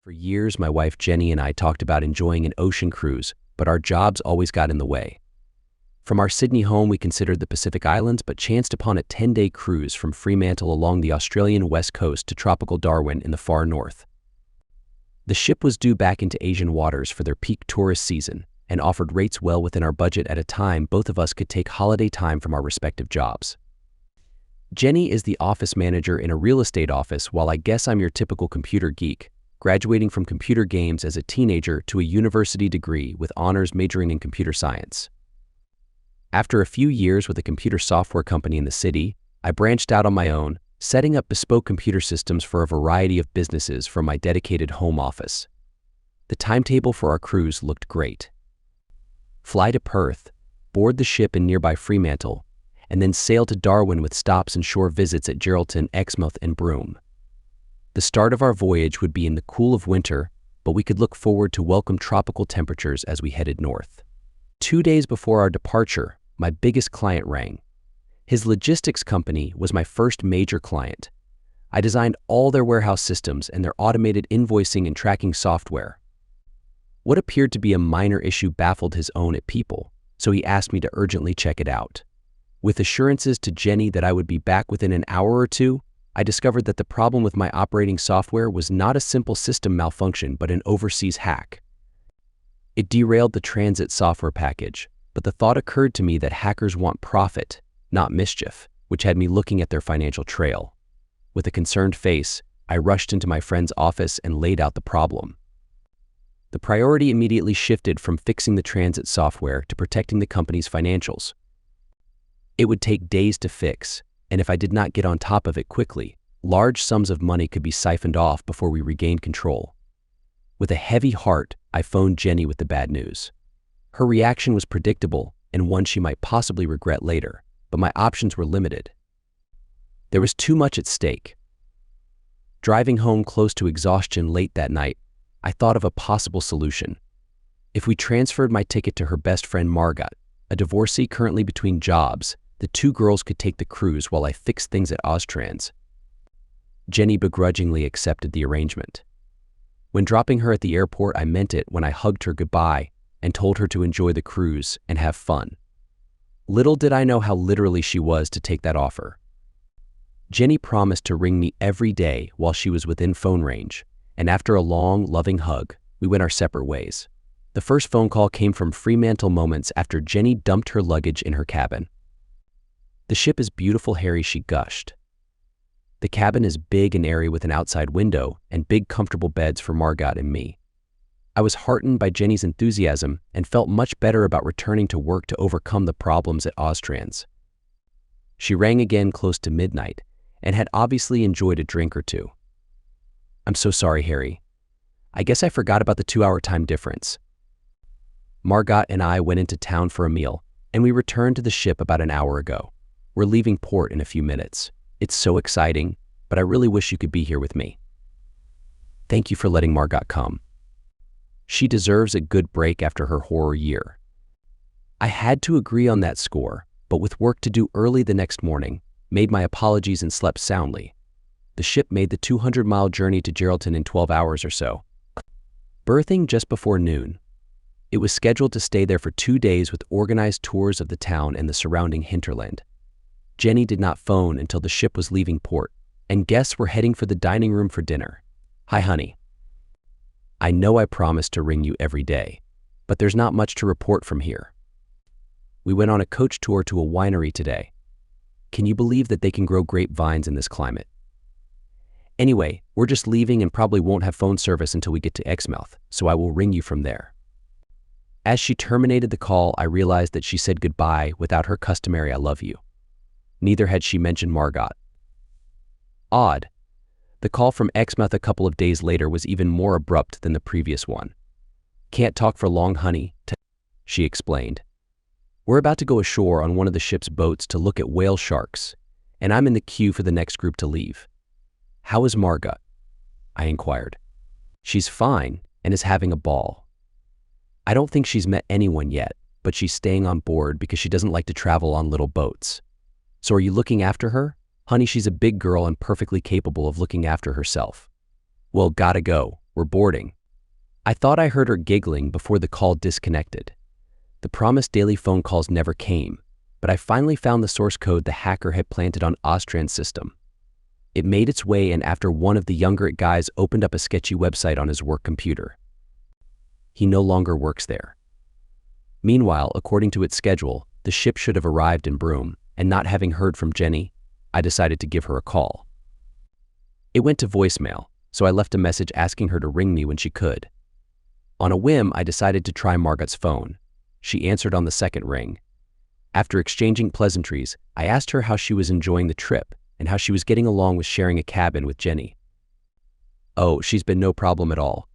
For years, my wife Jenny and I talked about enjoying an ocean cruise, but our jobs always got in the way. From our Sydney home, we considered the Pacific Islands, but chanced upon a 10-day cruise from Fremantle along the Australian west coast to tropical Darwin in the far north. The ship was due back into Asian waters for their peak tourist season and offered rates well within our budget at a time both of us could take holiday time from our respective jobs. Jenny is the office manager in a real estate office, while I guess I'm your typical computer geek, graduating from computer games as a teenager to a university degree with honors majoring in computer science. After a few years with a computer software company in the city, I branched out on my own, setting up bespoke computer systems for a variety of businesses from my dedicated home office. The timetable for our cruise looked great. Fly to Perth, board the ship in nearby Fremantle, and then sail to Darwin with stops and shore visits at Geraldton, Exmouth, and Broome. The start of our voyage would be in the cool of winter, but we could look forward to welcome tropical temperatures as we headed north. 2 days before our departure, my biggest client rang. His logistics company was my first major client. I designed all their warehouse systems and their automated invoicing and tracking software. What appeared to be a minor issue baffled his own at people, so he asked me to urgently check it out. With assurances to Jenny that I would be back within an hour or two, I discovered that the problem with my operating software was not a simple system malfunction but an overseas hack. It derailed the transit software package, but the thought occurred to me that hackers want profit, not mischief, which had me looking at their financial trail. With a concerned face, I rushed into my friend's office and laid out the problem. The priority immediately shifted from fixing the transit software to protecting the company's financials. It would take days to fix, and if I did not get on top of it quickly, large sums of money could be siphoned off before we regained control. With a heavy heart, I phoned Jenny with the bad news. Her reaction was predictable and one she might possibly regret later, but my options were limited. There was too much at stake. Driving home close to exhaustion late that night, I thought of a possible solution. If we transferred my ticket to her best friend Margot, a divorcee currently between jobs, the two girls could take the cruise while I fixed things at Austrans. Jenny begrudgingly accepted the arrangement. When dropping her at the airport, I meant it when I hugged her goodbye and told her to enjoy the cruise and have fun. Little did I know how literally she was to take that offer. Jenny promised to ring me every day while she was within phone range, and after a long, loving hug, we went our separate ways. The first phone call came from Fremantle moments after Jenny dumped her luggage in her cabin. "The ship is beautiful, Harry," she gushed. "The cabin is big and airy with an outside window and big comfortable beds for Margot and me." I was heartened by Jenny's enthusiasm and felt much better about returning to work to overcome the problems at Austrans. She rang again close to midnight and had obviously enjoyed a drink or two. "I'm so sorry, Harry. I guess I forgot about the 2-hour time difference." Margot and I went into town for a meal, and we returned to the ship about an hour ago. We're leaving port in a few minutes. It's so exciting, but I really wish you could be here with me. Thank you for letting Margot come. She deserves a good break after her horror year. I had to agree on that score, but with work to do early the next morning, made my apologies and slept soundly. The ship made the 200-mile journey to Geraldton in 12 hours or so. Berthing just before noon. It was scheduled to stay there for 2 days with organized tours of the town and the surrounding hinterland. Jenny did not phone until the ship was leaving port, and guests were heading for the dining room for dinner. "Hi, honey. I know I promised to ring you every day, but there's not much to report from here. We went on a coach tour to a winery today. Can you believe that they can grow grapevines in this climate? Anyway, we're just leaving and probably won't have phone service until we get to Exmouth, so I will ring you from there." As she terminated the call, I realized that she said goodbye without her customary "I love you." Neither had she mentioned Margot. Odd. The call from Exmouth a couple of days later was even more abrupt than the previous one. "Can't talk for long, honey," she explained. "We're about to go ashore on one of the ship's boats to look at whale sharks, and I'm in the queue for the next group to leave." "How is Margot?" I inquired. "She's fine and is having a ball. I don't think she's met anyone yet, but she's staying on board because she doesn't like to travel on little boats. So are you looking after her? Honey, she's a big girl and perfectly capable of looking after herself." "Well, gotta go. we're boarding. I thought I heard her giggling before the call disconnected. The promised daily phone calls never came, but I finally found the source code the hacker had planted on Ostran's system. It made its way, and after one of the younger guys opened up a sketchy website on his work computer. He no longer works there. Meanwhile, according to its schedule, the ship should have arrived in Broome, and not having heard from Jenny, I decided to give her a call. It went to voicemail, so I left a message asking her to ring me when she could. On a whim, I decided to try Margot's phone. She answered on the second ring. After exchanging pleasantries, I asked her how she was enjoying the trip and how she was getting along with sharing a cabin with Jenny. Oh, she's been no problem at all.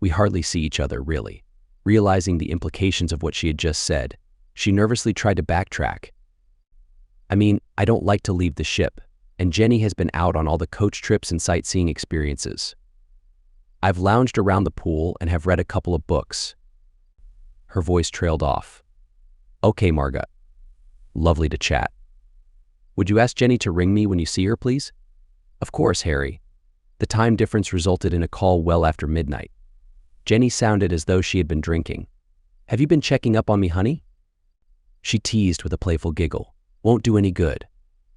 We hardly see each other, really. Realizing the implications of what she had just said, she nervously tried to backtrack. I mean, I don't like to leave the ship, and Jenny has been out on all the coach trips and sightseeing experiences. I've lounged around the pool and have read a couple of books. Her voice trailed off. Okay, Margot. Lovely to chat. Would you ask Jenny to ring me when you see her, please? Of course, Harry. The time difference resulted in a call well after midnight. Jenny sounded as though she had been drinking. Have you been checking up on me, honey? She teased with a playful giggle. Won't do any good.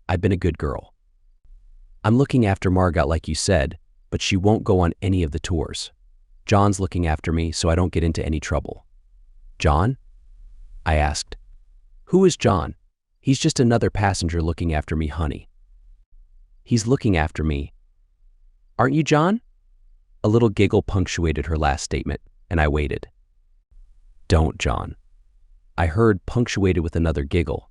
I've been a good girl. I'm looking after Margot like you said, but she won't go on any of the tours. John's looking after me so I don't get into any trouble. John? I asked. Who is John? He's just another passenger looking after me, honey. He's looking after me. Aren't you John? A little giggle punctuated her last statement, and I waited. Don't, John. I heard, punctuated with another giggle.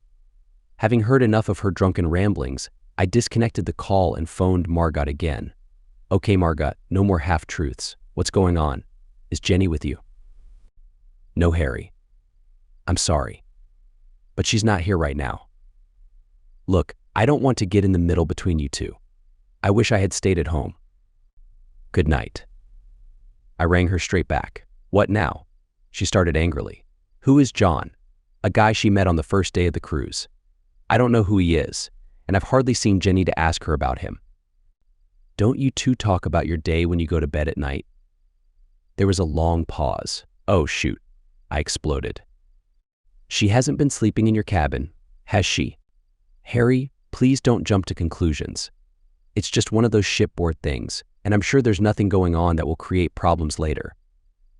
Having heard enough of her drunken ramblings, I disconnected the call and phoned Margot again. Okay, Margot, no more half-truths. What's going on? Is Jenny with you? No, Harry. I'm sorry. But she's not here right now. Look, I don't want to get in the middle between you two. I wish I had stayed at home. Good night. I rang her straight back. What now? She started angrily. Who is John? A guy she met on the first day of the cruise. I don't know who he is, and I've hardly seen Jenny to ask her about him. Don't you two talk about your day when you go to bed at night? There was a long pause. Oh, shoot. I exploded. She hasn't been sleeping in your cabin, has she? Harry, please don't jump to conclusions. It's just one of those shipboard things, and I'm sure there's nothing going on that will create problems later.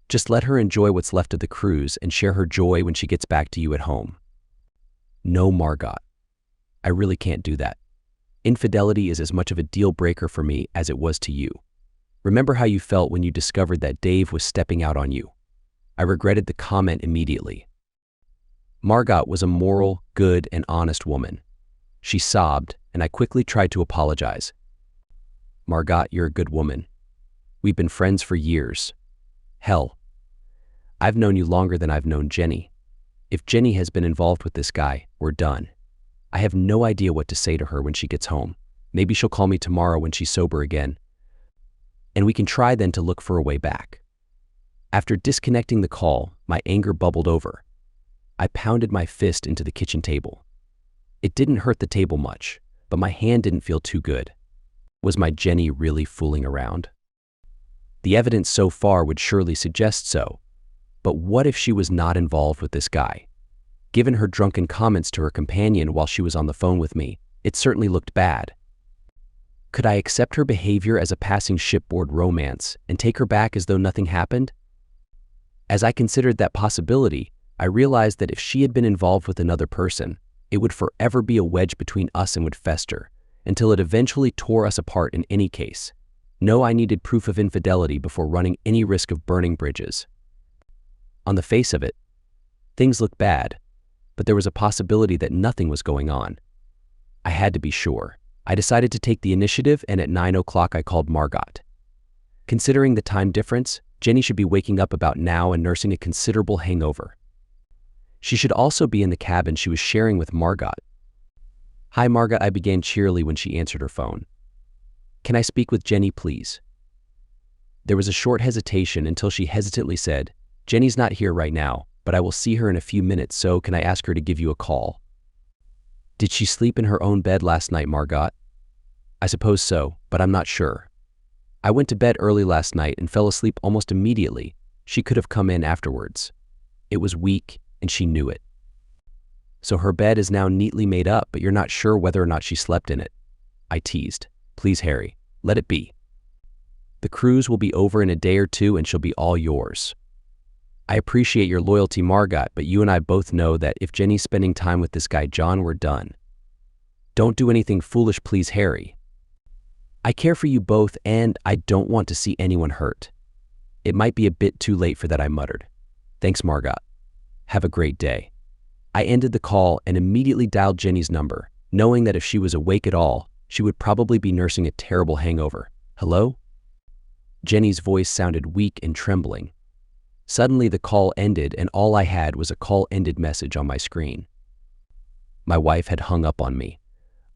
Just let her enjoy what's left of the cruise and share her joy when she gets back to you at home. No, Margot. I really can't do that. Infidelity is as much of a deal breaker for me as it was to you. Remember how you felt when you discovered that Dave was stepping out on you. I regretted the comment immediately. Margot was a moral, good, and honest woman. She sobbed, and I quickly tried to apologize. Margot, you're a good woman. We've been friends for years. Hell, I've known you longer than I've known Jenny. If Jenny has been involved with this guy, we're done. I have no idea what to say to her when she gets home. Maybe she'll call me tomorrow when she's sober again. And we can try then to look for a way back. After disconnecting the call, my anger bubbled over. I pounded my fist into the kitchen table. It didn't hurt the table much, but my hand didn't feel too good. Was my Jenny really fooling around? The evidence so far would surely suggest so. But what if she was not involved with this guy? Given her drunken comments to her companion while she was on the phone with me, it certainly looked bad. Could I accept her behavior as a passing shipboard romance and take her back as though nothing happened? As I considered that possibility, I realized that if she had been involved with another person, it would forever be a wedge between us and would fester, until it eventually tore us apart in any case. No, I needed proof of infidelity before running any risk of burning bridges. On the face of it, things looked bad, but there was a possibility that nothing was going on. I had to be sure. I decided to take the initiative, and at 9 o'clock I called Margot. Considering the time difference, Jenny should be waking up about now and nursing a considerable hangover. She should also be in the cabin she was sharing with Margot. Hi, Margot, I began cheerily when she answered her phone. Can I speak with Jenny, please? There was a short hesitation until she hesitantly said, Jenny's not here right now, but I will see her in a few minutes, so can I ask her to give you a call? Did she sleep in her own bed last night, Margot? I suppose so, but I'm not sure. I went to bed early last night and fell asleep almost immediately. She could have come in afterwards. It was weak, and she knew it. So her bed is now neatly made up, but you're not sure whether or not she slept in it. I teased. Please, Harry, let it be. The cruise will be over in a day or two and she'll be all yours. I appreciate your loyalty, Margot, but you and I both know that if Jenny's spending time with this guy John, we're done. Don't do anything foolish, please, Harry. I care for you both and I don't want to see anyone hurt. It might be a bit too late for that, I muttered. Thanks, Margot. Have a great day. I ended the call and immediately dialed Jenny's number, knowing that if she was awake at all, she would probably be nursing a terrible hangover. Hello? Jenny's voice sounded weak and trembling. Suddenly the call ended and all I had was a call-ended message on my screen. My wife had hung up on me.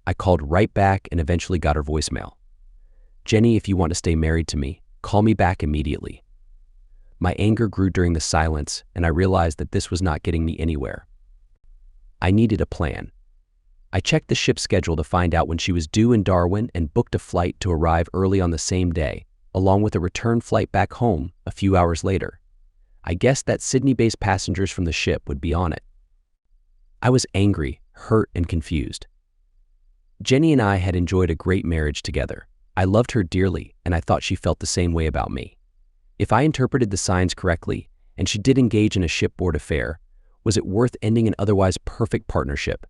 I called right back and eventually got her voicemail. Jenny, if you want to stay married to me, call me back immediately. My anger grew during the silence and I realized that this was not getting me anywhere. I needed a plan. I checked the ship's schedule to find out when she was due in Darwin and booked a flight to arrive early on the same day, along with a return flight back home a few hours later. I guessed that Sydney-based passengers from the ship would be on it. I was angry, hurt, and confused. Jenny and I had enjoyed a great marriage together. I loved her dearly, and I thought she felt the same way about me. If I interpreted the signs correctly, and she did engage in a shipboard affair, was it worth ending an otherwise perfect partnership?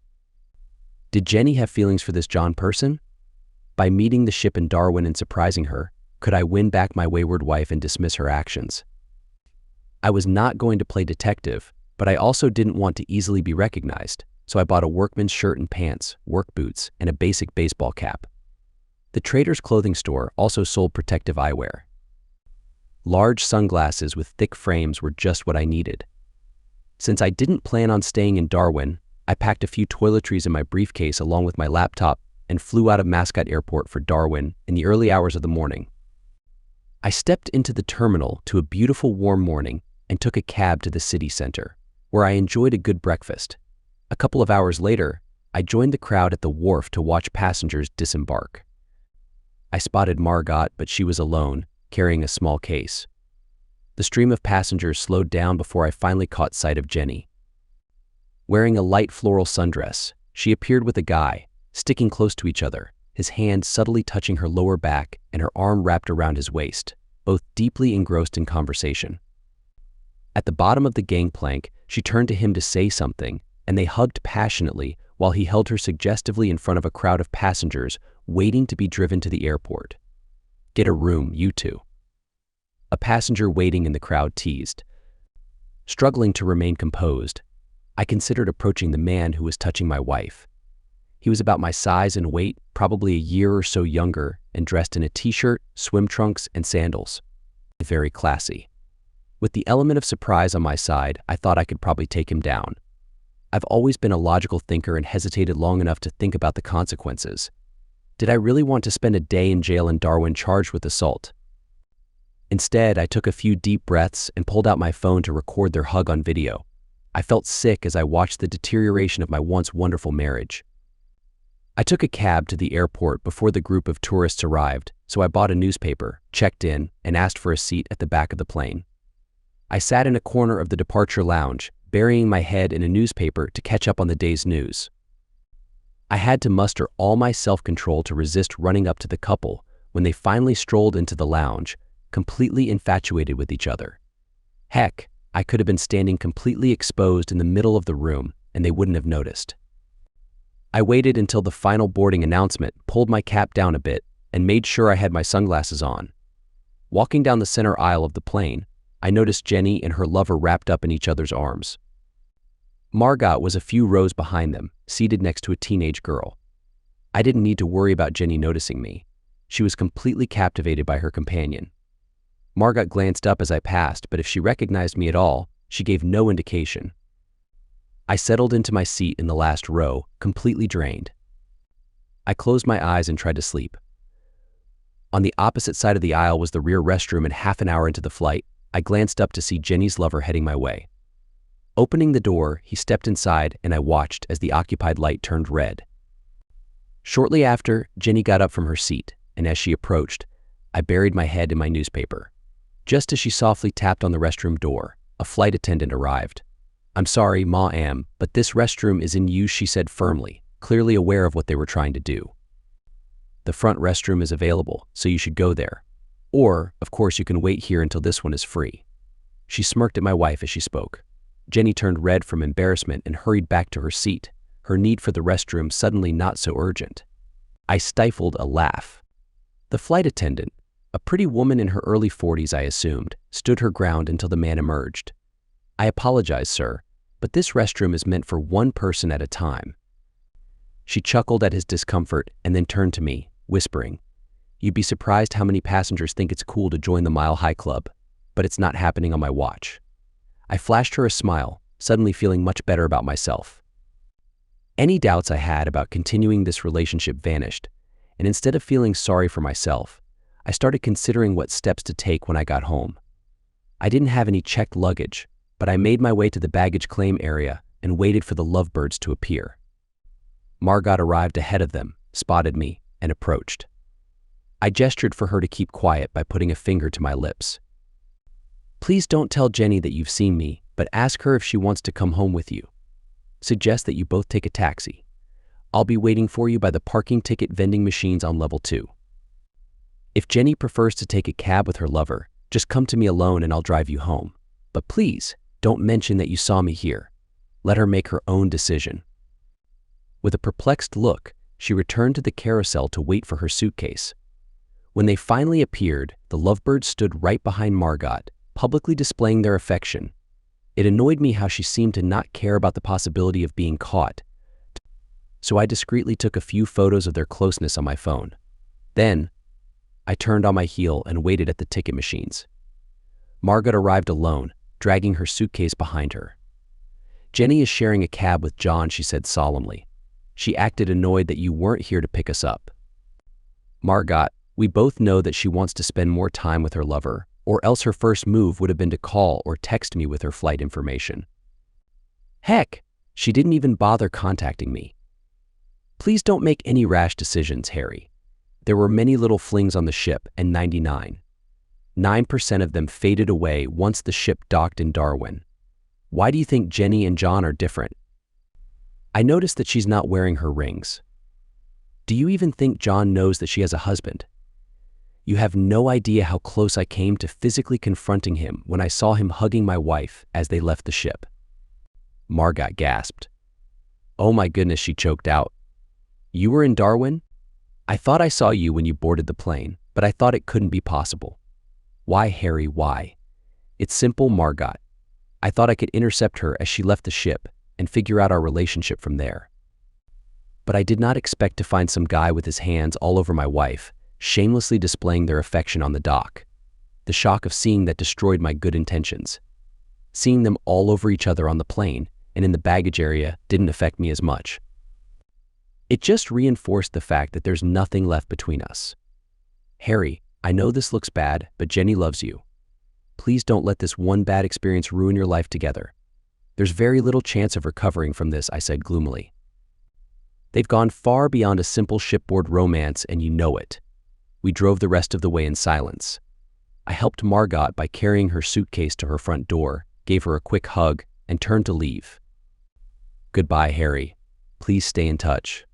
Did Jenny have feelings for this John person? By meeting the ship in Darwin and surprising her, could I win back my wayward wife and dismiss her actions? I was not going to play detective, but I also didn't want to easily be recognized, so I bought a workman's shirt and pants, work boots, and a basic baseball cap. The trader's clothing store also sold protective eyewear. Large sunglasses with thick frames were just what I needed. Since I didn't plan on staying in Darwin, I packed a few toiletries in my briefcase along with my laptop and flew out of Mascot Airport for Darwin in the early hours of the morning. I stepped into the terminal to a beautiful warm morning and took a cab to the city center, where I enjoyed a good breakfast. A couple of hours later, I joined the crowd at the wharf to watch passengers disembark. I spotted Margot, but she was alone, carrying a small case. The stream of passengers slowed down before I finally caught sight of Jenny. Wearing a light floral sundress, she appeared with a guy, sticking close to each other, his hand subtly touching her lower back and her arm wrapped around his waist, both deeply engrossed in conversation. At the bottom of the gangplank, she turned to him to say something, and they hugged passionately while he held her suggestively in front of a crowd of passengers waiting to be driven to the airport. Get a room, you two. A passenger waiting in the crowd teased. Struggling to remain composed, I considered approaching the man who was touching my wife. He was about my size and weight, probably a year or so younger, and dressed in a t-shirt, swim trunks, and sandals. Very classy. With the element of surprise on my side, I thought I could probably take him down. I've always been a logical thinker and hesitated long enough to think about the consequences. Did I really want to spend a day in jail in Darwin charged with assault? Instead, I took a few deep breaths and pulled out my phone to record their hug on video. I felt sick as I watched the deterioration of my once wonderful marriage. I took a cab to the airport before the group of tourists arrived, so I bought a newspaper, checked in, and asked for a seat at the back of the plane. I sat in a corner of the departure lounge, burying my head in a newspaper to catch up on the day's news. I had to muster all my self-control to resist running up to the couple when they finally strolled into the lounge, completely infatuated with each other. Heck, I could have been standing completely exposed in the middle of the room and they wouldn't have noticed. I waited until the final boarding announcement, pulled my cap down a bit, and made sure I had my sunglasses on. Walking down the center aisle of the plane, I noticed Jenny and her lover wrapped up in each other's arms. Margot was a few rows behind them, seated next to a teenage girl. I didn't need to worry about Jenny noticing me. She was completely captivated by her companion. Margot glanced up as I passed, but if she recognized me at all, she gave no indication. I settled into my seat in the last row, completely drained. I closed my eyes and tried to sleep. On the opposite side of the aisle was the rear restroom, and half an hour into the flight, I glanced up to see Jenny's lover heading my way. Opening the door, he stepped inside and I watched as the occupied light turned red. Shortly after, Jenny got up from her seat, and as she approached, I buried my head in my newspaper. Just as she softly tapped on the restroom door, a flight attendant arrived. "I'm sorry, ma'am, but this restroom is in use," she said firmly, clearly aware of what they were trying to do. "The front restroom is available, so you should go there. Or, of course, you can wait here until this one is free." She smirked at my wife as she spoke. Jenny turned red from embarrassment and hurried back to her seat, her need for the restroom suddenly not so urgent. I stifled a laugh. The flight attendant, a pretty woman in her early 40s I assumed, stood her ground until the man emerged. "I apologize, sir, but this restroom is meant for one person at a time." She chuckled at his discomfort and then turned to me, whispering, "You'd be surprised how many passengers think it's cool to join the Mile High Club, but it's not happening on my watch." I flashed her a smile, suddenly feeling much better about myself. Any doubts I had about continuing this relationship vanished, and instead of feeling sorry for myself, I started considering what steps to take when I got home. I didn't have any checked luggage, but I made my way to the baggage claim area and waited for the lovebirds to appear. Margot arrived ahead of them, spotted me, and approached. I gestured for her to keep quiet by putting a finger to my lips. "Please don't tell Jenny that you've seen me, but ask her if she wants to come home with you. Suggest that you both take a taxi. I'll be waiting for you by the parking ticket vending machines on level 2. If Jenny prefers to take a cab with her lover, just come to me alone and I'll drive you home. But please, don't mention that you saw me here. Let her make her own decision." With a perplexed look, she returned to the carousel to wait for her suitcase. When they finally appeared, the lovebirds stood right behind Margot, publicly displaying their affection. It annoyed me how she seemed to not care about the possibility of being caught, so I discreetly took a few photos of their closeness on my phone. Then, I turned on my heel and waited at the ticket machines. Margot arrived alone, dragging her suitcase behind her. "Jenny is sharing a cab with John," she said solemnly. "She acted annoyed that you weren't here to pick us up." "Margot, we both know that she wants to spend more time with her lover, or else her first move would have been to call or text me with her flight information. Heck, she didn't even bother contacting me. Please don't make any rash decisions, Harry. There were many little flings on the ship, and 99% of them faded away once the ship docked in Darwin. Why do you think Jenny and John are different? I noticed that she's not wearing her rings. Do you even think John knows that she has a husband? You have no idea how close I came to physically confronting him when I saw him hugging my wife as they left the ship." Margot gasped. "Oh my goodness," she choked out. "You were in Darwin? I thought I saw you when you boarded the plane, but I thought it couldn't be possible." "Why, Harry, why?" "It's simple, Margot. I thought I could intercept her as she left the ship and figure out our relationship from there. But I did not expect to find some guy with his hands all over my wife, shamelessly displaying their affection on the dock. The shock of seeing that destroyed my good intentions. Seeing them all over each other on the plane and in the baggage area didn't affect me as much. It just reinforced the fact that there's nothing left between us. Harry, I know this looks bad, but Jenny loves you. Please don't let this one bad experience ruin your life together. There's very little chance of recovering from this," I said gloomily. "They've gone far beyond a simple shipboard romance, and you know it." We drove the rest of the way in silence. I helped Margot by carrying her suitcase to her front door, gave her a quick hug, and turned to leave. "Goodbye, Harry. Please stay in touch.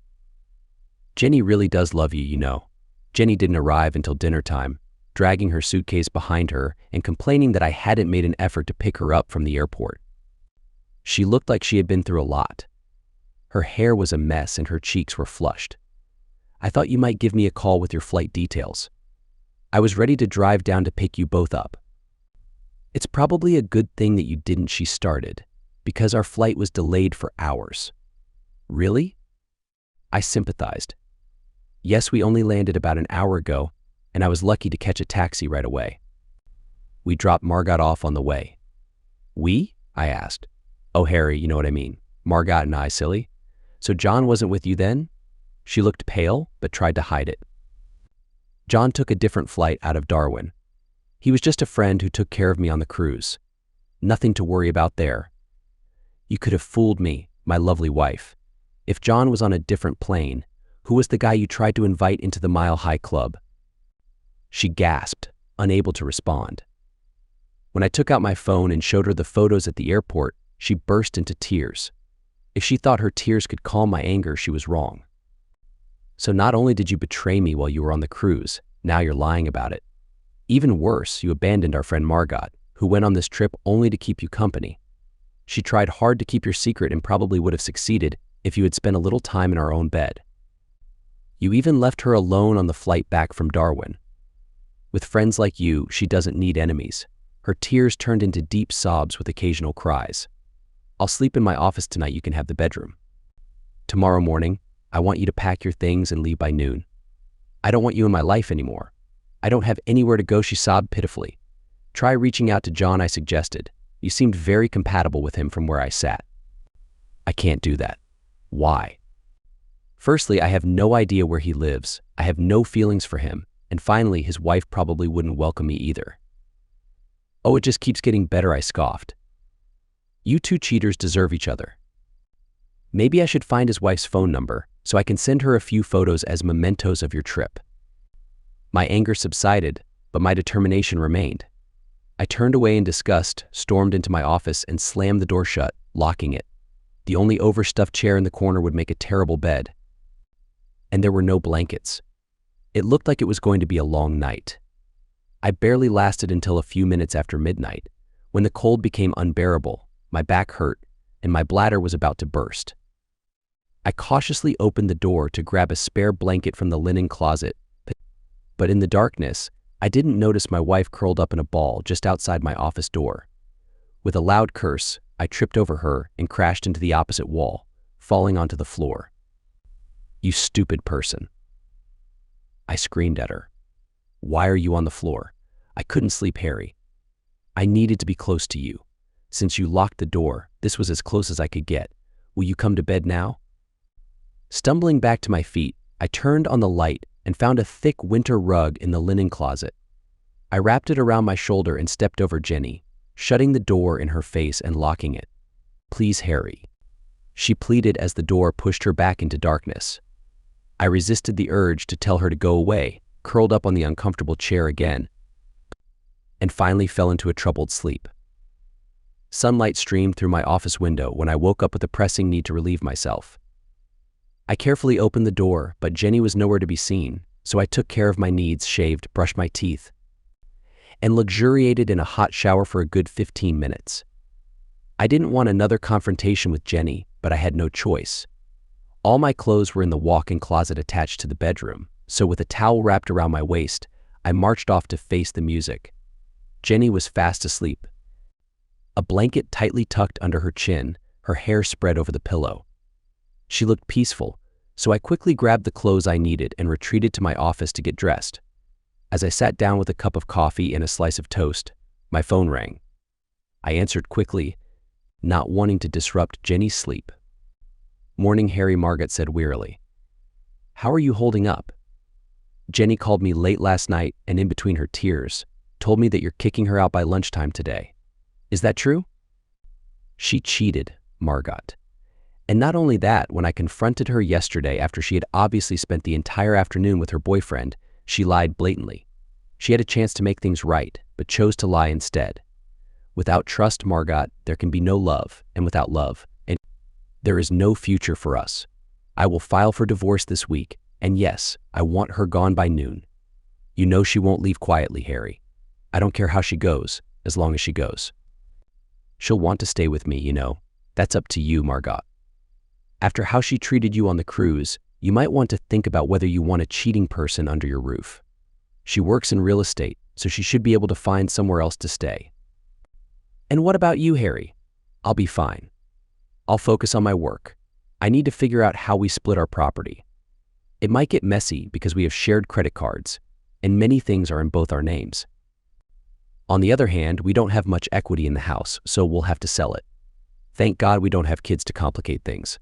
Jenny really does love you, you know." Jenny didn't arrive until dinner time, dragging her suitcase behind her and complaining that I hadn't made an effort to pick her up from the airport. She looked like she had been through a lot. Her hair was a mess and her cheeks were flushed. "I thought you might give me a call with your flight details. I was ready to drive down to pick you both up." "It's probably a good thing that you didn't," she started, "because our flight was delayed for hours." "Really?" I sympathized. "Yes, we only landed about an hour ago, and I was lucky to catch a taxi right away." We dropped Margot off on the way. "We?" I asked. "Oh, Harry, you know what I mean. Margot and I, silly. So John wasn't with you then?" She looked pale, but tried to hide it. "John took a different flight out of Darwin. He was just a friend who took care of me on the cruise. Nothing to worry about there." "You could have fooled me, my lovely wife. If John was on a different plane, who was the guy you tried to invite into the Mile High Club?" She gasped, unable to respond. When I took out my phone and showed her the photos at the airport, she burst into tears. If she thought her tears could calm my anger, she was wrong. So not only did you betray me while you were on the cruise, now you're lying about it. Even worse, you abandoned our friend Margot, who went on this trip only to keep you company. She tried hard to keep your secret and probably would have succeeded if you had spent a little time in our own bed. You even left her alone on the flight back from Darwin. With friends like you, she doesn't need enemies. Her tears turned into deep sobs with occasional cries. I'll sleep in my office tonight, you can have the bedroom. Tomorrow morning, I want you to pack your things and leave by noon. I don't want you in my life anymore. I don't have anywhere to go, she sobbed pitifully. Try reaching out to John, I suggested. You seemed very compatible with him from where I sat. I can't do that. Why? Firstly, I have no idea where he lives. I have no feelings for him. And finally, his wife probably wouldn't welcome me either. Oh, it just keeps getting better, I scoffed. You two cheaters deserve each other. Maybe I should find his wife's phone number so I can send her a few photos as mementos of your trip. My anger subsided, but my determination remained. I turned away in disgust, stormed into my office, and slammed the door shut, locking it. The only overstuffed chair in the corner would make a terrible bed. And there were no blankets. It looked like it was going to be a long night. I barely lasted until a few minutes after midnight, when the cold became unbearable, my back hurt, and my bladder was about to burst. I cautiously opened the door to grab a spare blanket from the linen closet, but in the darkness, I didn't notice my wife curled up in a ball just outside my office door. With a loud curse, I tripped over her and crashed into the opposite wall, falling onto the floor. You stupid person. I screamed at her. Why are you on the floor? I couldn't sleep, Harry. I needed to be close to you. Since you locked the door, this was as close as I could get. Will you come to bed now? Stumbling back to my feet, I turned on the light and found a thick winter rug in the linen closet. I wrapped it around my shoulder and stepped over Jenny, shutting the door in her face and locking it. Please, Harry. She pleaded as the door pushed her back into darkness. I resisted the urge to tell her to go away, curled up on the uncomfortable chair again, and finally fell into a troubled sleep. Sunlight streamed through my office window when I woke up with a pressing need to relieve myself. I carefully opened the door, but Jenny was nowhere to be seen, so I took care of my needs, shaved, brushed my teeth, and luxuriated in a hot shower for a good 15 minutes. I didn't want another confrontation with Jenny, but I had no choice. All my clothes were in the walk-in closet attached to the bedroom, so with a towel wrapped around my waist, I marched off to face the music. Jenny was fast asleep, a blanket tightly tucked under her chin, her hair spread over the pillow. She looked peaceful, so I quickly grabbed the clothes I needed and retreated to my office to get dressed. As I sat down with a cup of coffee and a slice of toast, my phone rang. I answered quickly, not wanting to disrupt Jenny's sleep. Morning, Harry, Margot said wearily. How are you holding up? Jenny called me late last night and in between her tears, told me that you're kicking her out by lunchtime today. Is that true? She cheated, Margot. And not only that, when I confronted her yesterday after she had obviously spent the entire afternoon with her boyfriend, she lied blatantly. She had a chance to make things right, but chose to lie instead. Without trust, Margot, there can be no love, and without love, there is no future for us. I will file for divorce this week, and yes, I want her gone by noon. You know she won't leave quietly, Harry. I don't care how she goes, as long as she goes. She'll want to stay with me, you know. That's up to you, Margot. After how she treated you on the cruise, you might want to think about whether you want a cheating person under your roof. She works in real estate, so she should be able to find somewhere else to stay. And what about you, Harry? I'll be fine. I'll focus on my work. I need to figure out how we split our property. It might get messy because we have shared credit cards, and many things are in both our names. On the other hand, we don't have much equity in the house, so we'll have to sell it. Thank God we don't have kids to complicate things.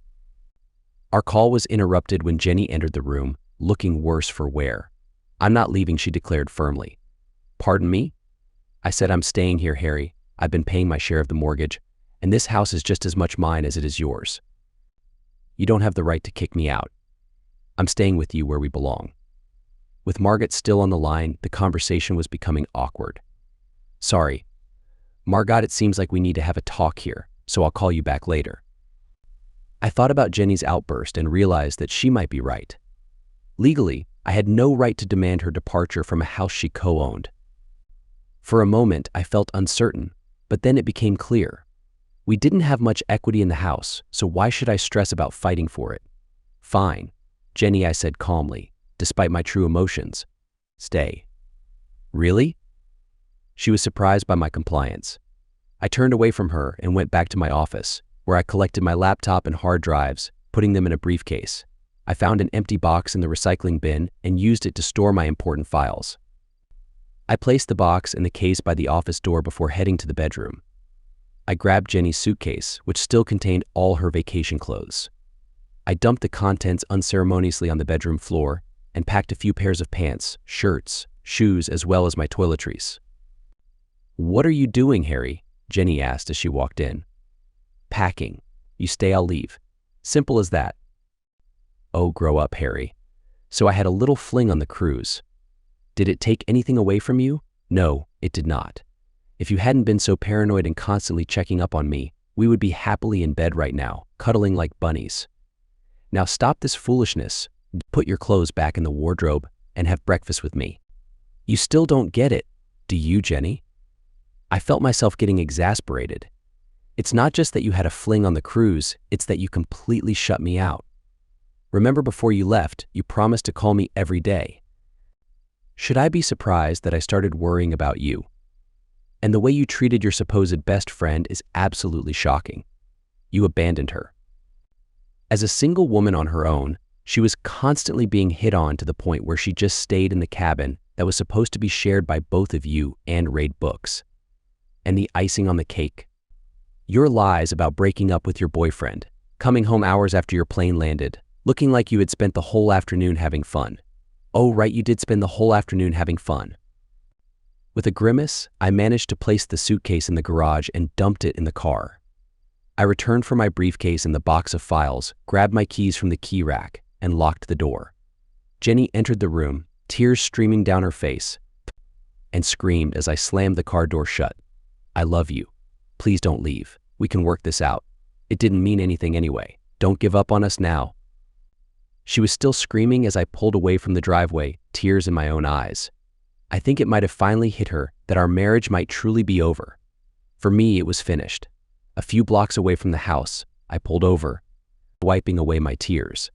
Our call was interrupted when Jenny entered the room, looking worse for wear. I'm not leaving, she declared firmly. Pardon me? I said, I'm staying here, Harry. I've been paying my share of the mortgage, and this house is just as much mine as it is yours. You don't have the right to kick me out. I'm staying with you where we belong. With Margaret still on the line, the conversation was becoming awkward. "Sorry, Margot, it seems like we need to have a talk here, so I'll call you back later." I thought about Jenny's outburst and realized that she might be right. Legally, I had no right to demand her departure from a house she co-owned. For a moment, I felt uncertain, but then it became clear. We didn't have much equity in the house, so why should I stress about fighting for it? "Fine, Jenny," I said calmly, despite my true emotions. "Stay." "Really?" She was surprised by my compliance. I turned away from her and went back to my office, where I collected my laptop and hard drives, putting them in a briefcase. I found an empty box in the recycling bin and used it to store my important files. I placed the box in the case by the office door before heading to the bedroom. I grabbed Jenny's suitcase, which still contained all her vacation clothes. I dumped the contents unceremoniously on the bedroom floor and packed a few pairs of pants, shirts, shoes, as well as my toiletries. "What are you doing, Harry?" Jenny asked as she walked in. "Packing. You stay, I'll leave. Simple as that." "Oh, grow up, Harry." "So I had a little fling on the cruise. Did it take anything away from you?" "No, it did not. If you hadn't been so paranoid and constantly checking up on me, we would be happily in bed right now, cuddling like bunnies. Now stop this foolishness, put your clothes back in the wardrobe, and have breakfast with me." "You still don't get it, do you, Jenny?" I felt myself getting exasperated. "It's not just that you had a fling on the cruise, it's that you completely shut me out. Remember, before you left, you promised to call me every day. Should I be surprised that I started worrying about you? And the way you treated your supposed best friend is absolutely shocking. You abandoned her. As a single woman on her own, she was constantly being hit on to the point where she just stayed in the cabin that was supposed to be shared by both of you and read books. And the icing on the cake, your lies about breaking up with your boyfriend, coming home hours after your plane landed, looking like you had spent the whole afternoon having fun. Oh, right, you did spend the whole afternoon having fun." With a grimace, I managed to place the suitcase in the garage and dumped it in the car. I returned for my briefcase and the box of files, grabbed my keys from the key rack, and locked the door. Jenny entered the room, tears streaming down her face, and screamed as I slammed the car door shut. "I love you. Please don't leave. We can work this out. It didn't mean anything anyway. Don't give up on us now." She was still screaming as I pulled away from the driveway, tears in my own eyes. I think it might have finally hit her that our marriage might truly be over. For me, it was finished. A few blocks away from the house, I pulled over, wiping away my tears.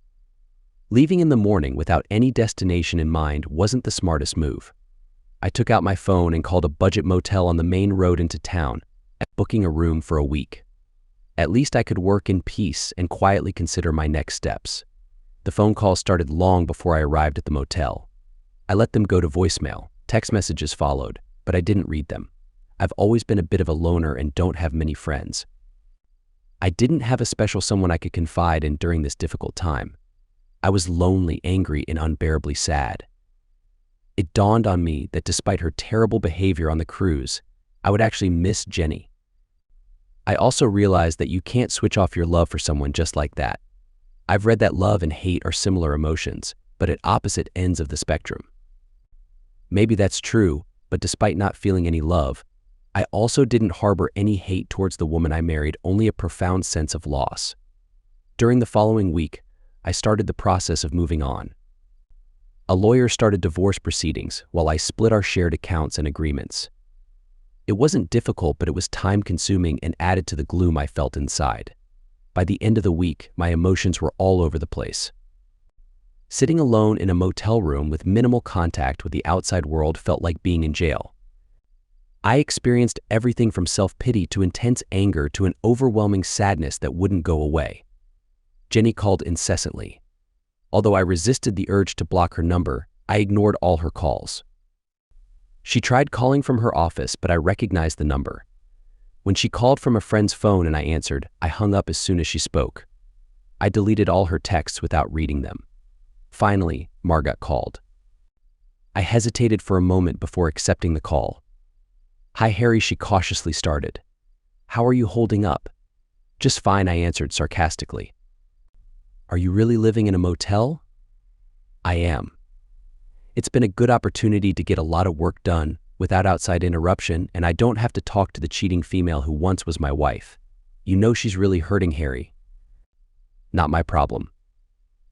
Leaving in the morning without any destination in mind wasn't the smartest move. I took out my phone and called a budget motel on the main road into town, booking a room for a week. At least I could work in peace and quietly consider my next steps. The phone call started long before I arrived at the motel. I let them go to voicemail. Text messages followed, but I didn't read them. I've always been a bit of a loner and don't have many friends. I didn't have a special someone I could confide in during this difficult time. I was lonely, angry, and unbearably sad. It dawned on me that despite her terrible behavior on the cruise, I would actually miss Jenny. I also realized that you can't switch off your love for someone just like that. I've read that love and hate are similar emotions, but at opposite ends of the spectrum. Maybe that's true, but despite not feeling any love, I also didn't harbor any hate towards the woman I married, only a profound sense of loss. During the following week, I started the process of moving on. A lawyer started divorce proceedings while I split our shared accounts and agreements. It wasn't difficult, but it was time-consuming and added to the gloom I felt inside. By the end of the week, my emotions were all over the place. Sitting alone in a motel room with minimal contact with the outside world felt like being in jail. I experienced everything from self-pity to intense anger to an overwhelming sadness that wouldn't go away. Jenny called incessantly. Although I resisted the urge to block her number, I ignored all her calls. She tried calling from her office, but I recognized the number. When she called from a friend's phone and I answered, I hung up as soon as she spoke. I deleted all her texts without reading them. Finally, Margot called. I hesitated for a moment before accepting the call. "Hi, Harry," she cautiously started. "How are you holding up?" "Just fine," I answered sarcastically. "Are you really living in a motel?" "I am." It's been a good opportunity to get a lot of work done without outside interruption, and I don't have to talk to the cheating female who once was my wife. You know she's really hurting, Harry. Not my problem.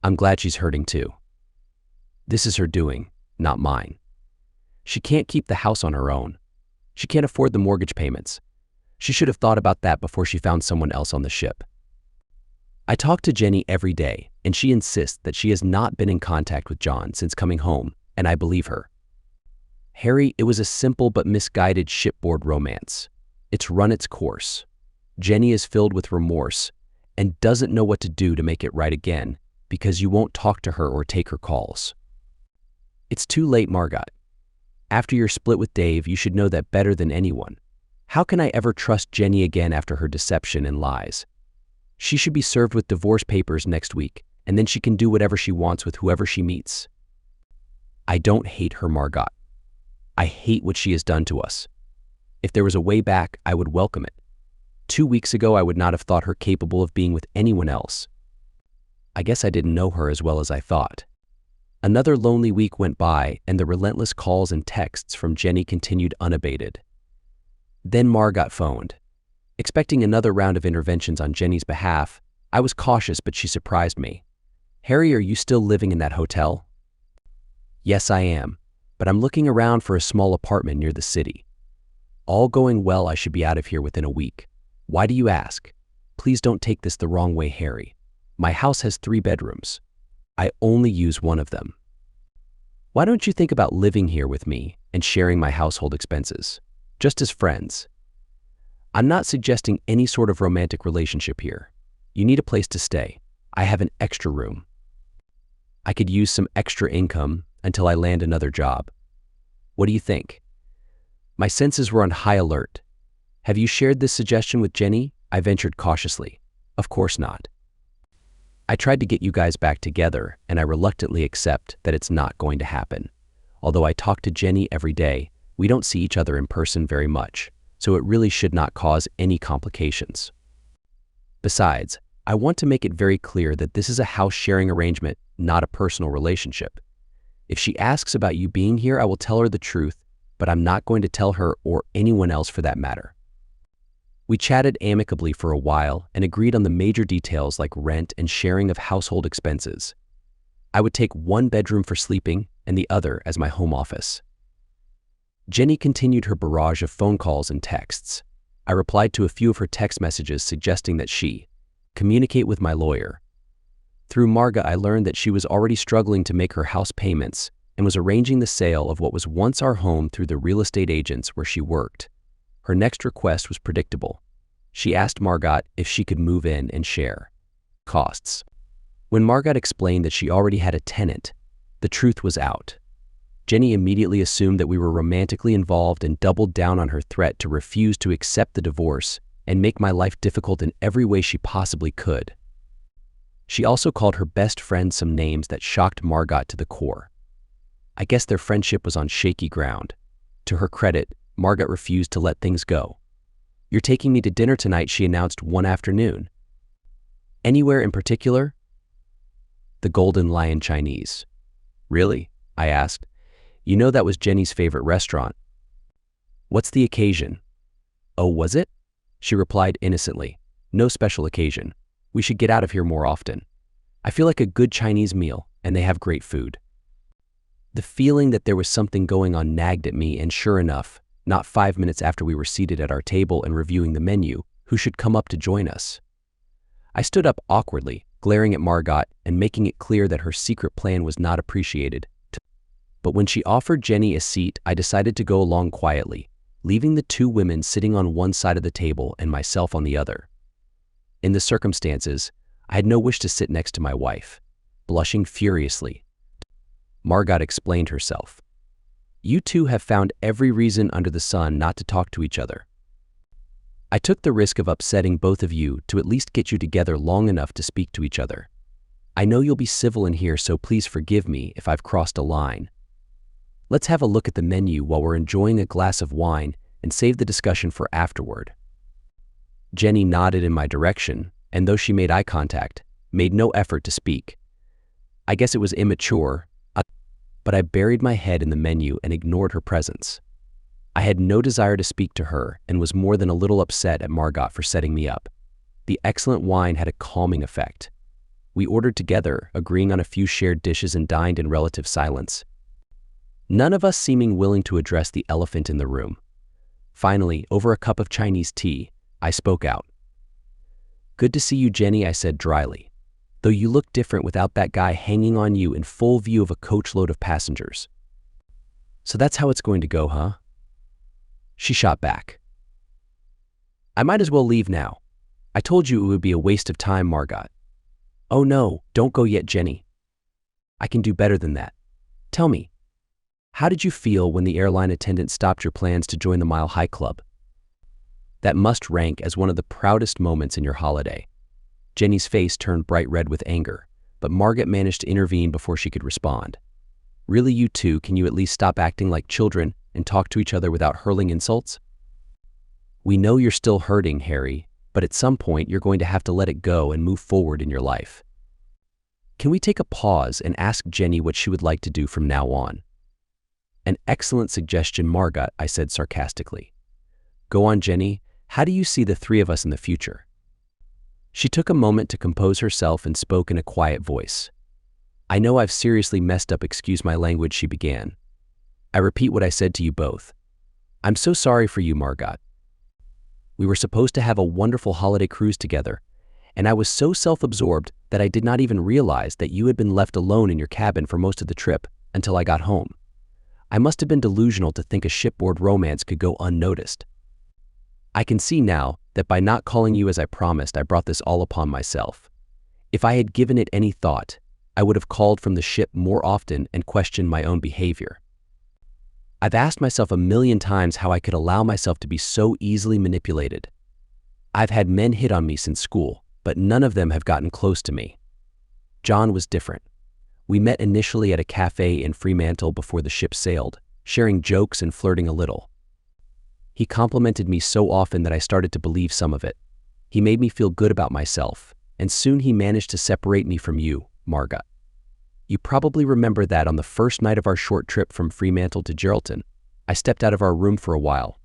I'm glad she's hurting too. This is her doing, not mine. She can't keep the house on her own. She can't afford the mortgage payments. She should have thought about that before she found someone else on the ship. I talk to Jenny every day, and she insists that she has not been in contact with John since coming home, and I believe her. Harry, it was a simple but misguided shipboard romance. It's run its course. Jenny is filled with remorse and doesn't know what to do to make it right again because you won't talk to her or take her calls. It's too late, Margot. After your split with Dave, you should know that better than anyone. How can I ever trust Jenny again after her deception and lies? She should be served with divorce papers next week, and then she can do whatever she wants with whoever she meets. I don't hate her, Margot. I hate what she has done to us. If there was a way back, I would welcome it. 2 weeks ago, I would not have thought her capable of being with anyone else. I guess I didn't know her as well as I thought. Another lonely week went by, and the relentless calls and texts from Jenny continued unabated. Then Margot phoned. Expecting another round of interventions on Jenny's behalf, I was cautious, but she surprised me. Harry, are you still living in that hotel? Yes, I am, but I'm looking around for a small apartment near the city. All going well, I should be out of here within a week. Why do you ask? Please don't take this the wrong way, Harry. My house has 3 bedrooms. I only use one of them. Why don't you think about living here with me and sharing my household expenses, just as friends? I'm not suggesting any sort of romantic relationship here. You need a place to stay. I have an extra room. I could use some extra income until I land another job. What do you think? My senses were on high alert. Have you shared this suggestion with Jenny? I ventured cautiously. Of course not. I tried to get you guys back together, and I reluctantly accept that it's not going to happen. Although I talk to Jenny every day, we don't see each other in person very much, so it really should not cause any complications. Besides, I want to make it very clear that this is a house-sharing arrangement, not a personal relationship. If she asks about you being here, I will tell her the truth, but I'm not going to tell her or anyone else for that matter. We chatted amicably for a while and agreed on the major details like rent and sharing of household expenses. I would take 1 bedroom for sleeping and the other as my home office. Jenny continued her barrage of phone calls and texts. I replied to a few of her text messages suggesting that she communicate with my lawyer. Through Marga, I learned that she was already struggling to make her house payments and was arranging the sale of what was once our home through the real estate agents where she worked. Her next request was predictable. She asked Margot if she could move in and share costs. When Margot explained that she already had a tenant, the truth was out. Jenny immediately assumed that we were romantically involved and doubled down on her threat to refuse to accept the divorce and make my life difficult in every way she possibly could. She also called her best friend some names that shocked Margot to the core. I guess their friendship was on shaky ground. To her credit, Margot refused to let things go. You're taking me to dinner tonight, she announced one afternoon. Anywhere in particular? The Golden Lion Chinese. Really? I asked. You know that was Jenny's favorite restaurant. What's the occasion? Oh, was it? She replied innocently. No special occasion. We should get out of here more often. I feel like a good Chinese meal, and they have great food. The feeling that there was something going on nagged at me, and sure enough, not 5 minutes after we were seated at our table and reviewing the menu, who should come up to join us? I stood up awkwardly, glaring at Margot and making it clear that her secret plan was not appreciated. But when she offered Jenny a seat, I decided to go along quietly, leaving the 2 women sitting on one side of the table and myself on the other. In the circumstances, I had no wish to sit next to my wife. Blushing furiously, Margot explained herself. You 2 have found every reason under the sun not to talk to each other. I took the risk of upsetting both of you to at least get you together long enough to speak to each other. I know you'll be civil in here, so please forgive me if I've crossed a line. Let's have a look at the menu while we're enjoying a glass of wine and save the discussion for afterward. Jenny nodded in my direction, and though she made eye contact, made no effort to speak. I guess it was immature, but I buried my head in the menu and ignored her presence. I had no desire to speak to her and was more than a little upset at Margot for setting me up. The excellent wine had a calming effect. We ordered together, agreeing on a few shared dishes, and dined in relative silence, none of us seeming willing to address the elephant in the room. Finally, over a cup of Chinese tea, I spoke out. "Good to see you, Jenny," I said dryly, "though you look different without that guy hanging on you in full view of a coachload of passengers." "So that's how it's going to go, huh?" She shot back. "I might as well leave now. I told you it would be a waste of time, Margot." "Oh no, don't go yet, Jenny. I can do better than that. Tell me, how did you feel when the airline attendant stopped your plans to join the Mile High Club?" That must rank as one of the proudest moments in your holiday. Jenny's face turned bright red with anger, but Margot managed to intervene before she could respond. "Really, you two, can you at least stop acting like children and talk to each other without hurling insults? We know you're still hurting, Harry, but at some point you're going to have to let it go and move forward in your life. Can we take a pause and ask Jenny what she would like to do from now on?" "An excellent suggestion, Margot," I said sarcastically. "Go on, Jenny. How do you see the three of us in the future?" She took a moment to compose herself and spoke in a quiet voice. "I know I've seriously messed up, excuse my language," she began. "I repeat what I said to you both. I'm so sorry for you, Margot. We were supposed to have a wonderful holiday cruise together, and I was so self-absorbed that I did not even realize that you had been left alone in your cabin for most of the trip until I got home. I must have been delusional to think a shipboard romance could go unnoticed. I can see now that by not calling you as I promised, I brought this all upon myself. If I had given it any thought, I would have called from the ship more often and questioned my own behavior. I've asked myself a million times how I could allow myself to be so easily manipulated. I've had men hit on me since school, but none of them have gotten close to me. John was different. We met initially at a cafe in Fremantle before the ship sailed, sharing jokes and flirting a little. He complimented me so often that I started to believe some of it. He made me feel good about myself, and soon he managed to separate me from you, Margot. You probably remember that on the first night of our short trip from Fremantle to Geraldton, I stepped out of our room for a while.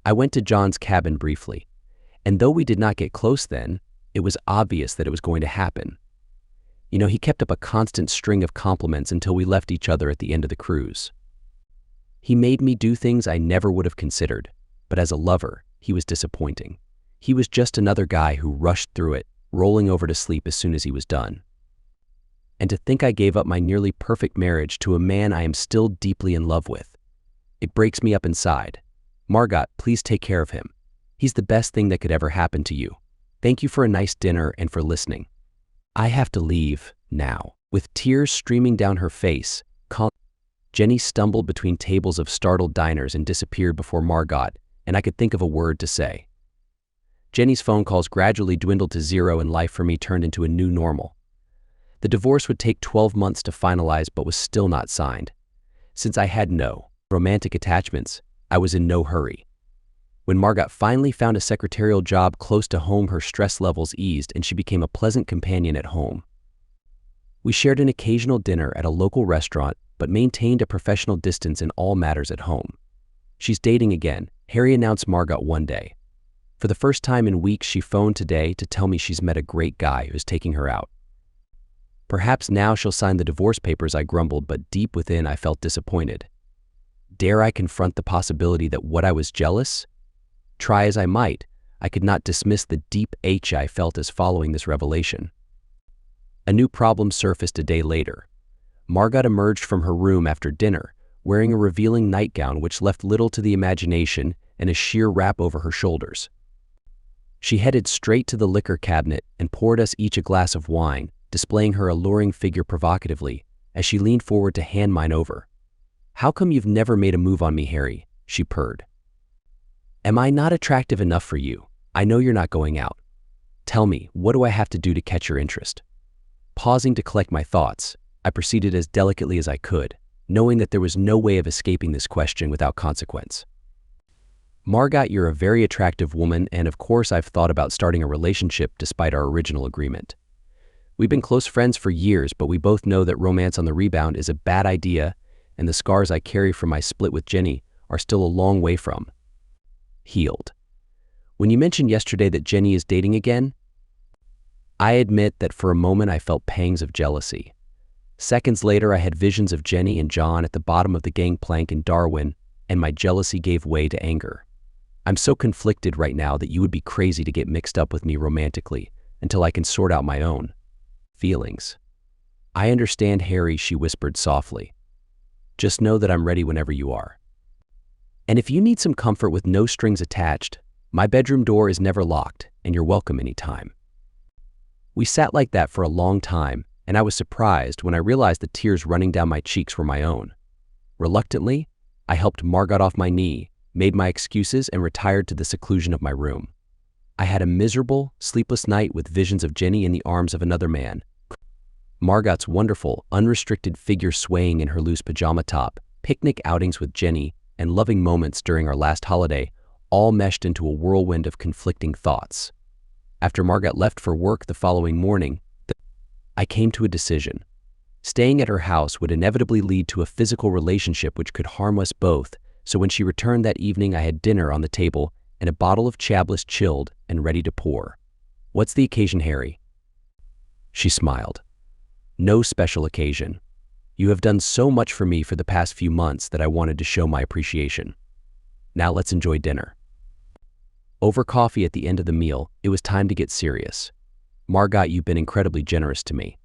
I went to John's cabin briefly, and though we did not get close then, it was obvious that it was going to happen. You know, he kept up a constant string of compliments until we left each other at the end of the cruise. He made me do things I never would have considered, but as a lover, he was disappointing. He was just another guy who rushed through it, rolling over to sleep as soon as he was done. And to think I gave up my nearly perfect marriage to a man I am still deeply in love with. It breaks me up inside. Margot, please take care of him. He's the best thing that could ever happen to you. Thank you for a nice dinner and for listening. I have to leave now. With tears streaming down her face, Jenny stumbled between tables of startled diners and disappeared before Margot, and I could think of a word to say. Jenny's phone calls gradually dwindled to zero and life for me turned into a new normal. The divorce would take 12 months to finalize but was still not signed. Since I had no romantic attachments, I was in no hurry. When Margot finally found a secretarial job close to home, her stress levels eased and she became a pleasant companion at home. We shared an occasional dinner at a local restaurant but maintained a professional distance in all matters at home. She's dating again, Harry announced Margot one day. For the first time in weeks, she phoned today to tell me she's met a great guy who's taking her out. Perhaps now she'll sign the divorce papers, I grumbled, but deep within I felt disappointed. Dare I confront the possibility that what I was jealous? Try as I might, I could not dismiss the deep ache I felt as following this revelation. A new problem surfaced a day later. Margot emerged from her room after dinner, wearing a revealing nightgown which left little to the imagination and a sheer wrap over her shoulders. She headed straight to the liquor cabinet and poured us each a glass of wine, displaying her alluring figure provocatively as she leaned forward to hand mine over. "How come you've never made a move on me, Harry?" she purred. "Am I not attractive enough for you? I know you're not going out. Tell me, what do I have to do to catch your interest?" Pausing to collect my thoughts, I proceeded as delicately as I could, knowing that there was no way of escaping this question without consequence. "Margot, you're a very attractive woman, and of course I've thought about starting a relationship despite our original agreement. We've been close friends for years, but we both know that romance on the rebound is a bad idea, and the scars I carry from my split with Jenny are still a long way from healed. When you mentioned yesterday that Jenny is dating again, I admit that for a moment I felt pangs of jealousy. Seconds later, I had visions of Jenny and John at the bottom of the gangplank in Darwin, and my jealousy gave way to anger. I'm so conflicted right now that you would be crazy to get mixed up with me romantically until I can sort out my own feelings. I understand, Harry, she whispered softly. Just know that I'm ready whenever you are. And if you need some comfort with no strings attached, my bedroom door is never locked, and you're welcome anytime. We sat like that for a long time, and I was surprised when I realized the tears running down my cheeks were my own. Reluctantly, I helped Margot off my knee, made my excuses, and retired to the seclusion of my room. I had a miserable, sleepless night with visions of Jenny in the arms of another man. Margot's wonderful, unrestricted figure swaying in her loose pajama top, picnic outings with Jenny, and loving moments during our last holiday all meshed into a whirlwind of conflicting thoughts. After Margot left for work the following morning, I came to a decision. Staying at her house would inevitably lead to a physical relationship which could harm us both, so when she returned that evening I had dinner on the table and a bottle of Chablis chilled and ready to pour. What's the occasion, Harry? She smiled. No special occasion. You have done so much for me for the past few months that I wanted to show my appreciation. Now let's enjoy dinner. Over coffee at the end of the meal, it was time to get serious. Margot, you've been incredibly generous to me.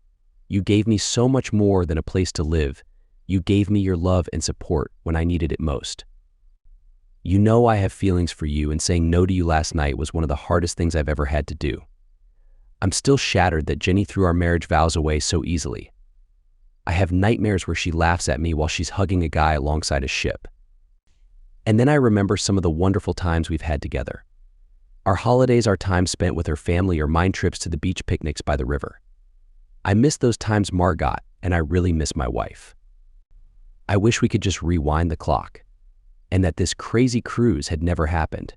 You gave me so much more than a place to live. You gave me your love and support when I needed it most. You know I have feelings for you, and saying no to you last night was one of the hardest things I've ever had to do. I'm still shattered that Jenny threw our marriage vows away so easily. I have nightmares where she laughs at me while she's hugging a guy alongside a ship. And then I remember some of the wonderful times we've had together. Our holidays are time spent with her family or mine trips to the beach picnics by the river. I miss those times, Margot, and I really miss my wife. I wish we could just rewind the clock, and that this crazy cruise had never happened.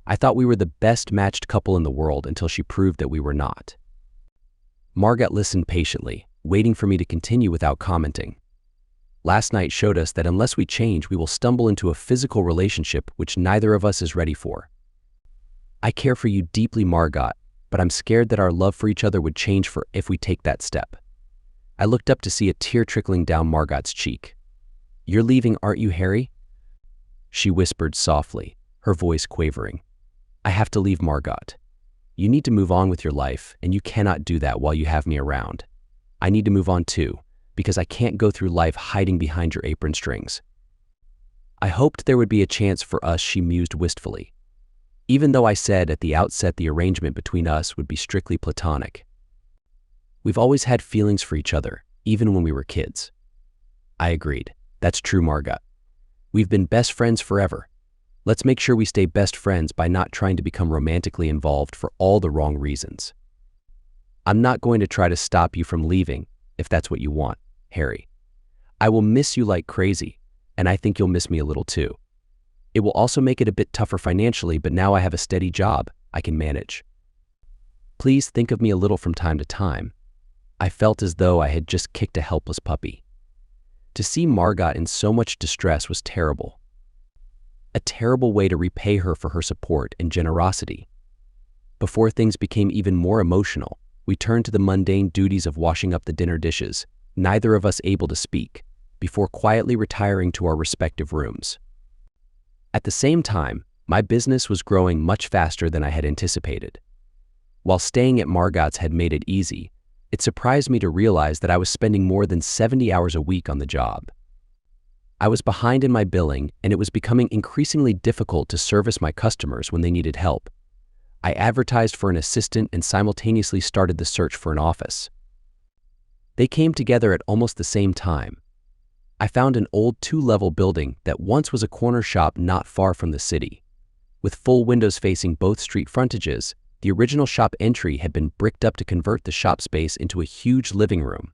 I thought we were the best matched couple in the world until she proved that we were not. Margot listened patiently, waiting for me to continue without commenting. Last night showed us that unless we change, we will stumble into a physical relationship which neither of us is ready for. I care for you deeply, Margot, but I'm scared that our love for each other would change if we take that step. I looked up to see a tear trickling down Margot's cheek. You're leaving, aren't you, Harry? She whispered softly, her voice quavering. I have to leave, Margot. You need to move on with your life, and you cannot do that while you have me around. I need to move on too, because I can't go through life hiding behind your apron strings. I hoped there would be a chance for us, she mused wistfully. Even though I said at the outset the arrangement between us would be strictly platonic. We've always had feelings for each other, even when we were kids. I agreed. That's true, Margot. We've been best friends forever. Let's make sure we stay best friends by not trying to become romantically involved for all the wrong reasons. I'm not going to try to stop you from leaving, if that's what you want, Harry. I will miss you like crazy, and I think you'll miss me a little too. It will also make it a bit tougher financially, but now I have a steady job I can manage. Please think of me a little from time to time. I felt as though I had just kicked a helpless puppy. To see Margot in so much distress was terrible. A terrible way to repay her for her support and generosity. Before things became even more emotional, we turned to the mundane duties of washing up the dinner dishes, neither of us able to speak, before quietly retiring to our respective rooms. At the same time, my business was growing much faster than I had anticipated. While staying at Margot's had made it easy, it surprised me to realize that I was spending more than 70 hours a week on the job. I was behind in my billing, and it was becoming increasingly difficult to service my customers when they needed help. I advertised for an assistant and simultaneously started the search for an office. They came together at almost the same time. I found an old 2-level building that once was a corner shop not far from the city. With full windows facing both street frontages, the original shop entry had been bricked up to convert the shop space into a huge living room.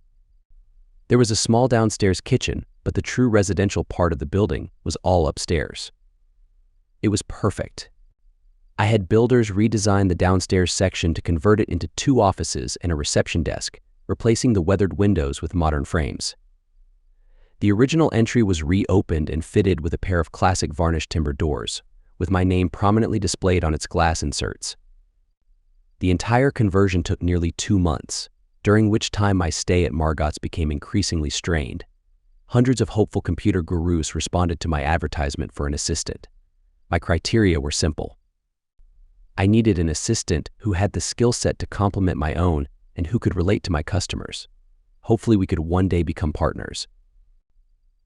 There was a small downstairs kitchen, but the true residential part of the building was all upstairs. It was perfect. I had builders redesign the downstairs section to convert it into 2 offices and a reception desk, replacing the weathered windows with modern frames. The original entry was reopened and fitted with a pair of classic varnished timber doors, with my name prominently displayed on its glass inserts. The entire conversion took nearly 2 months, during which time my stay at Margot's became increasingly strained. Hundreds of hopeful computer gurus responded to my advertisement for an assistant. My criteria were simple. I needed an assistant who had the skill set to complement my own and who could relate to my customers. Hopefully we could one day become partners.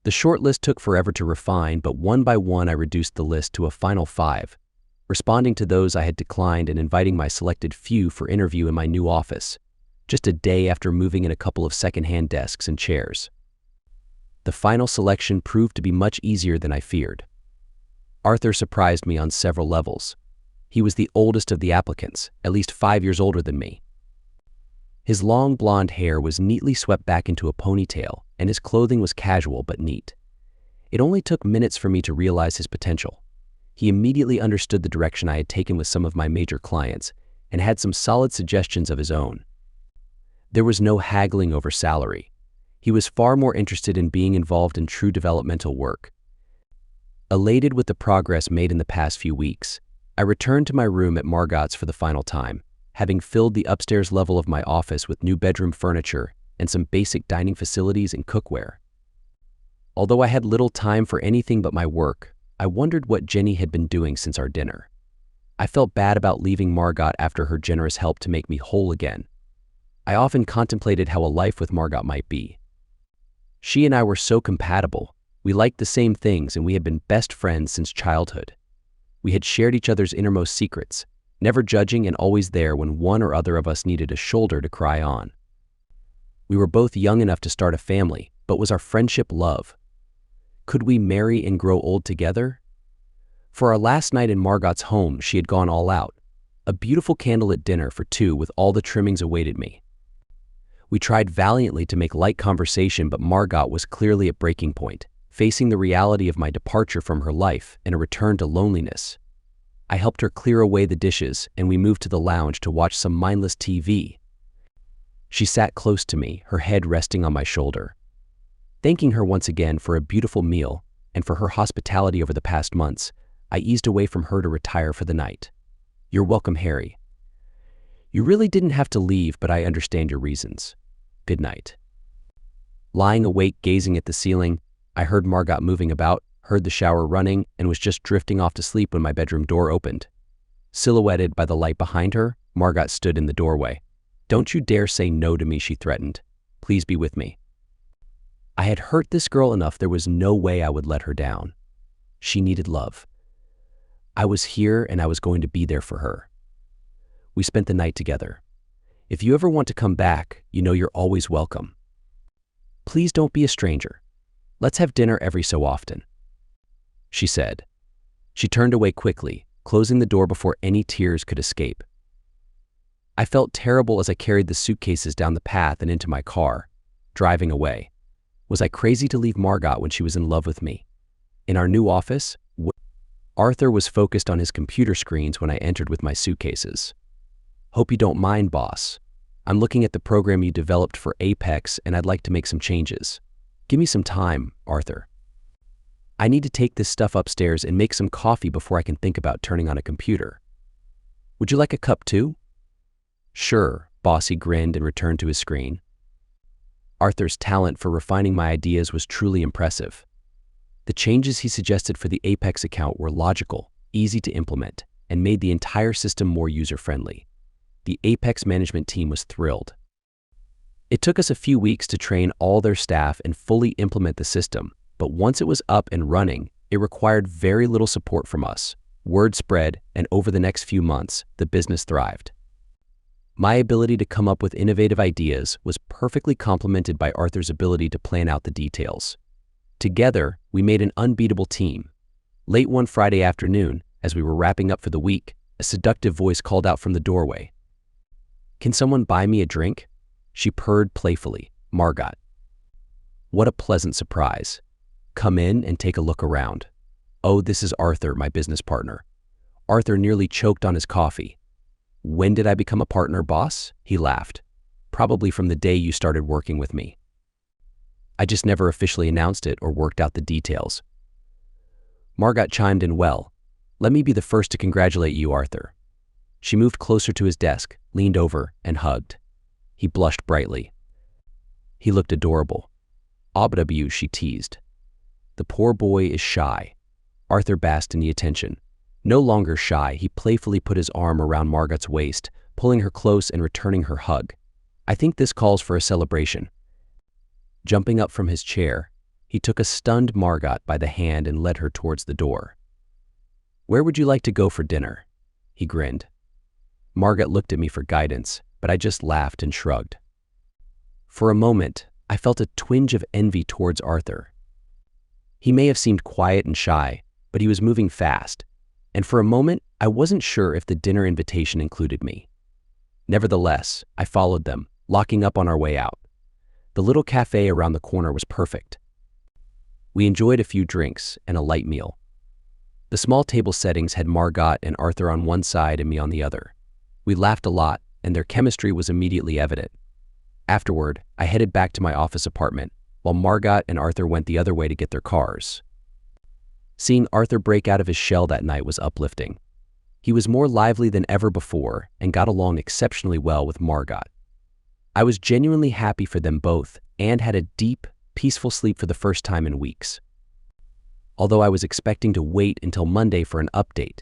The short list took forever to refine, but one by one I reduced the list to a final 5, responding to those I had declined and inviting my selected few for interview in my new office, just a day after moving in a couple of second-hand desks and chairs. The final selection proved to be much easier than I feared. Arthur surprised me on several levels. He was the oldest of the applicants, at least 5 years older than me. His long blonde hair was neatly swept back into a ponytail, and his clothing was casual but neat. It only took minutes for me to realize his potential. He immediately understood the direction I had taken with some of my major clients and had some solid suggestions of his own. There was no haggling over salary. He was far more interested in being involved in true developmental work. Elated with the progress made in the past few weeks, I returned to my room at Margot's for the final time, having filled the upstairs level of my office with new bedroom furniture and some basic dining facilities and cookware. Although I had little time for anything but my work, I wondered what Jenny had been doing since our dinner. I felt bad about leaving Margot after her generous help to make me whole again. I often contemplated how a life with Margot might be. She and I were so compatible. We liked the same things and we had been best friends since childhood. We had shared each other's innermost secrets, never judging and always there when one or other of us needed a shoulder to cry on. We were both young enough to start a family, but was our friendship love? Could we marry and grow old together? For our last night in Margot's home, she had gone all out. A beautiful candlelit dinner for 2 with all the trimmings awaited me. We tried valiantly to make light conversation, but Margot was clearly at breaking point, facing the reality of my departure from her life and a return to loneliness. I helped her clear away the dishes, and we moved to the lounge to watch some mindless TV. She sat close to me, her head resting on my shoulder. Thanking her once again for a beautiful meal and for her hospitality over the past months, I eased away from her to retire for the night. "You're welcome, Harry. You really didn't have to leave, but I understand your reasons. Good night." Lying awake, gazing at the ceiling, I heard Margot moving about, heard the shower running, and was just drifting off to sleep when my bedroom door opened. Silhouetted by the light behind her, Margot stood in the doorway. "Don't you dare say no to me," she threatened. "Please be with me." I had hurt this girl enough there was no way I would let her down. She needed love. I was here and I was going to be there for her. We spent the night together. "If you ever want to come back, you know you're always welcome. Please don't be a stranger. Let's have dinner every so often," she said. She turned away quickly, closing the door before any tears could escape. I felt terrible as I carried the suitcases down the path and into my car, driving away. Was I crazy to leave Margot when she was in love with me? In our new office, Arthur was focused on his computer screens when I entered with my suitcases. "Hope you don't mind, boss. I'm looking at the program you developed for Apex and I'd like to make some changes. Give me some time, Arthur. I need to take this stuff upstairs and make some coffee before I can think about turning on a computer. Would you like a cup too?" "Sure," Bossy grinned and returned to his screen. Arthur's talent for refining my ideas was truly impressive. The changes he suggested for the Apex account were logical, easy to implement, and made the entire system more user-friendly. The Apex management team was thrilled. It took us a few weeks to train all their staff and fully implement the system, but once it was up and running, it required very little support from us. Word spread, and over the next few months, the business thrived. My ability to come up with innovative ideas was perfectly complemented by Arthur's ability to plan out the details. Together, we made an unbeatable team. Late one Friday afternoon, as we were wrapping up for the week, a seductive voice called out from the doorway. "Can someone buy me a drink?" She purred playfully. "Margot." What a pleasant surprise. "Come in and take a look around. Oh, this is Arthur, my business partner. Arthur nearly choked on his coffee. "When did I become a partner, boss?" He laughed. "Probably from the day you started working with me. I just never officially announced it or worked out the details." Margot chimed in, "Well, let me be the first to congratulate you, Arthur." She moved closer to his desk, leaned over, and hugged. He blushed brightly. He looked adorable. "OBW," she teased. "The poor boy is shy." Arthur basked in the attention. No longer shy, he playfully put his arm around Margot's waist, pulling her close and returning her hug. "I think this calls for a celebration." Jumping up from his chair, he took a stunned Margot by the hand and led her towards the door. "Where would you like to go for dinner?" He grinned. Margot looked at me for guidance, but I just laughed and shrugged. For a moment, I felt a twinge of envy towards Arthur. He may have seemed quiet and shy, but he was moving fast, and for a moment, I wasn't sure if the dinner invitation included me. Nevertheless, I followed them, locking up on our way out. The little cafe around the corner was perfect. We enjoyed a few drinks and a light meal. The small table settings had Margot and Arthur on one side and me on the other. We laughed a lot, and their chemistry was immediately evident. Afterward, I headed back to my office apartment, while Margot and Arthur went the other way to get their cars. Seeing Arthur break out of his shell that night was uplifting. He was more lively than ever before and got along exceptionally well with Margot. I was genuinely happy for them both and had a deep, peaceful sleep for the first time in weeks. Although I was expecting to wait until Monday for an update,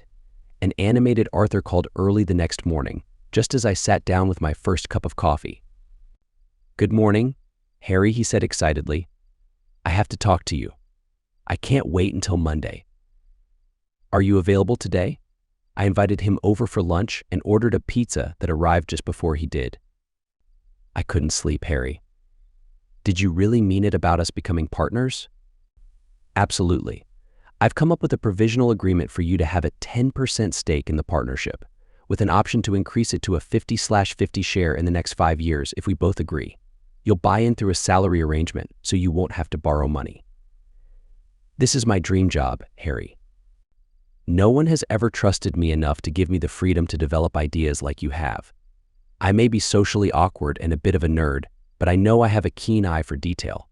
an animated Arthur called early the next morning, just as I sat down with my first cup of coffee. "Good morning, Harry," he said excitedly. "I have to talk to you. I can't wait until Monday. Are you available today?" I invited him over for lunch and ordered a pizza that arrived just before he did. "I couldn't sleep, Harry." "Did you really mean it about us becoming partners?" "Absolutely. I've come up with a provisional agreement for you to have a 10% stake in the partnership, with an option to increase it to a 50/50 share in the next 5 years if we both agree. You'll buy in through a salary arrangement, so you won't have to borrow money." "This is my dream job, Harry. No one has ever trusted me enough to give me the freedom to develop ideas like you have. I may be socially awkward and a bit of a nerd, but I know I have a keen eye for detail.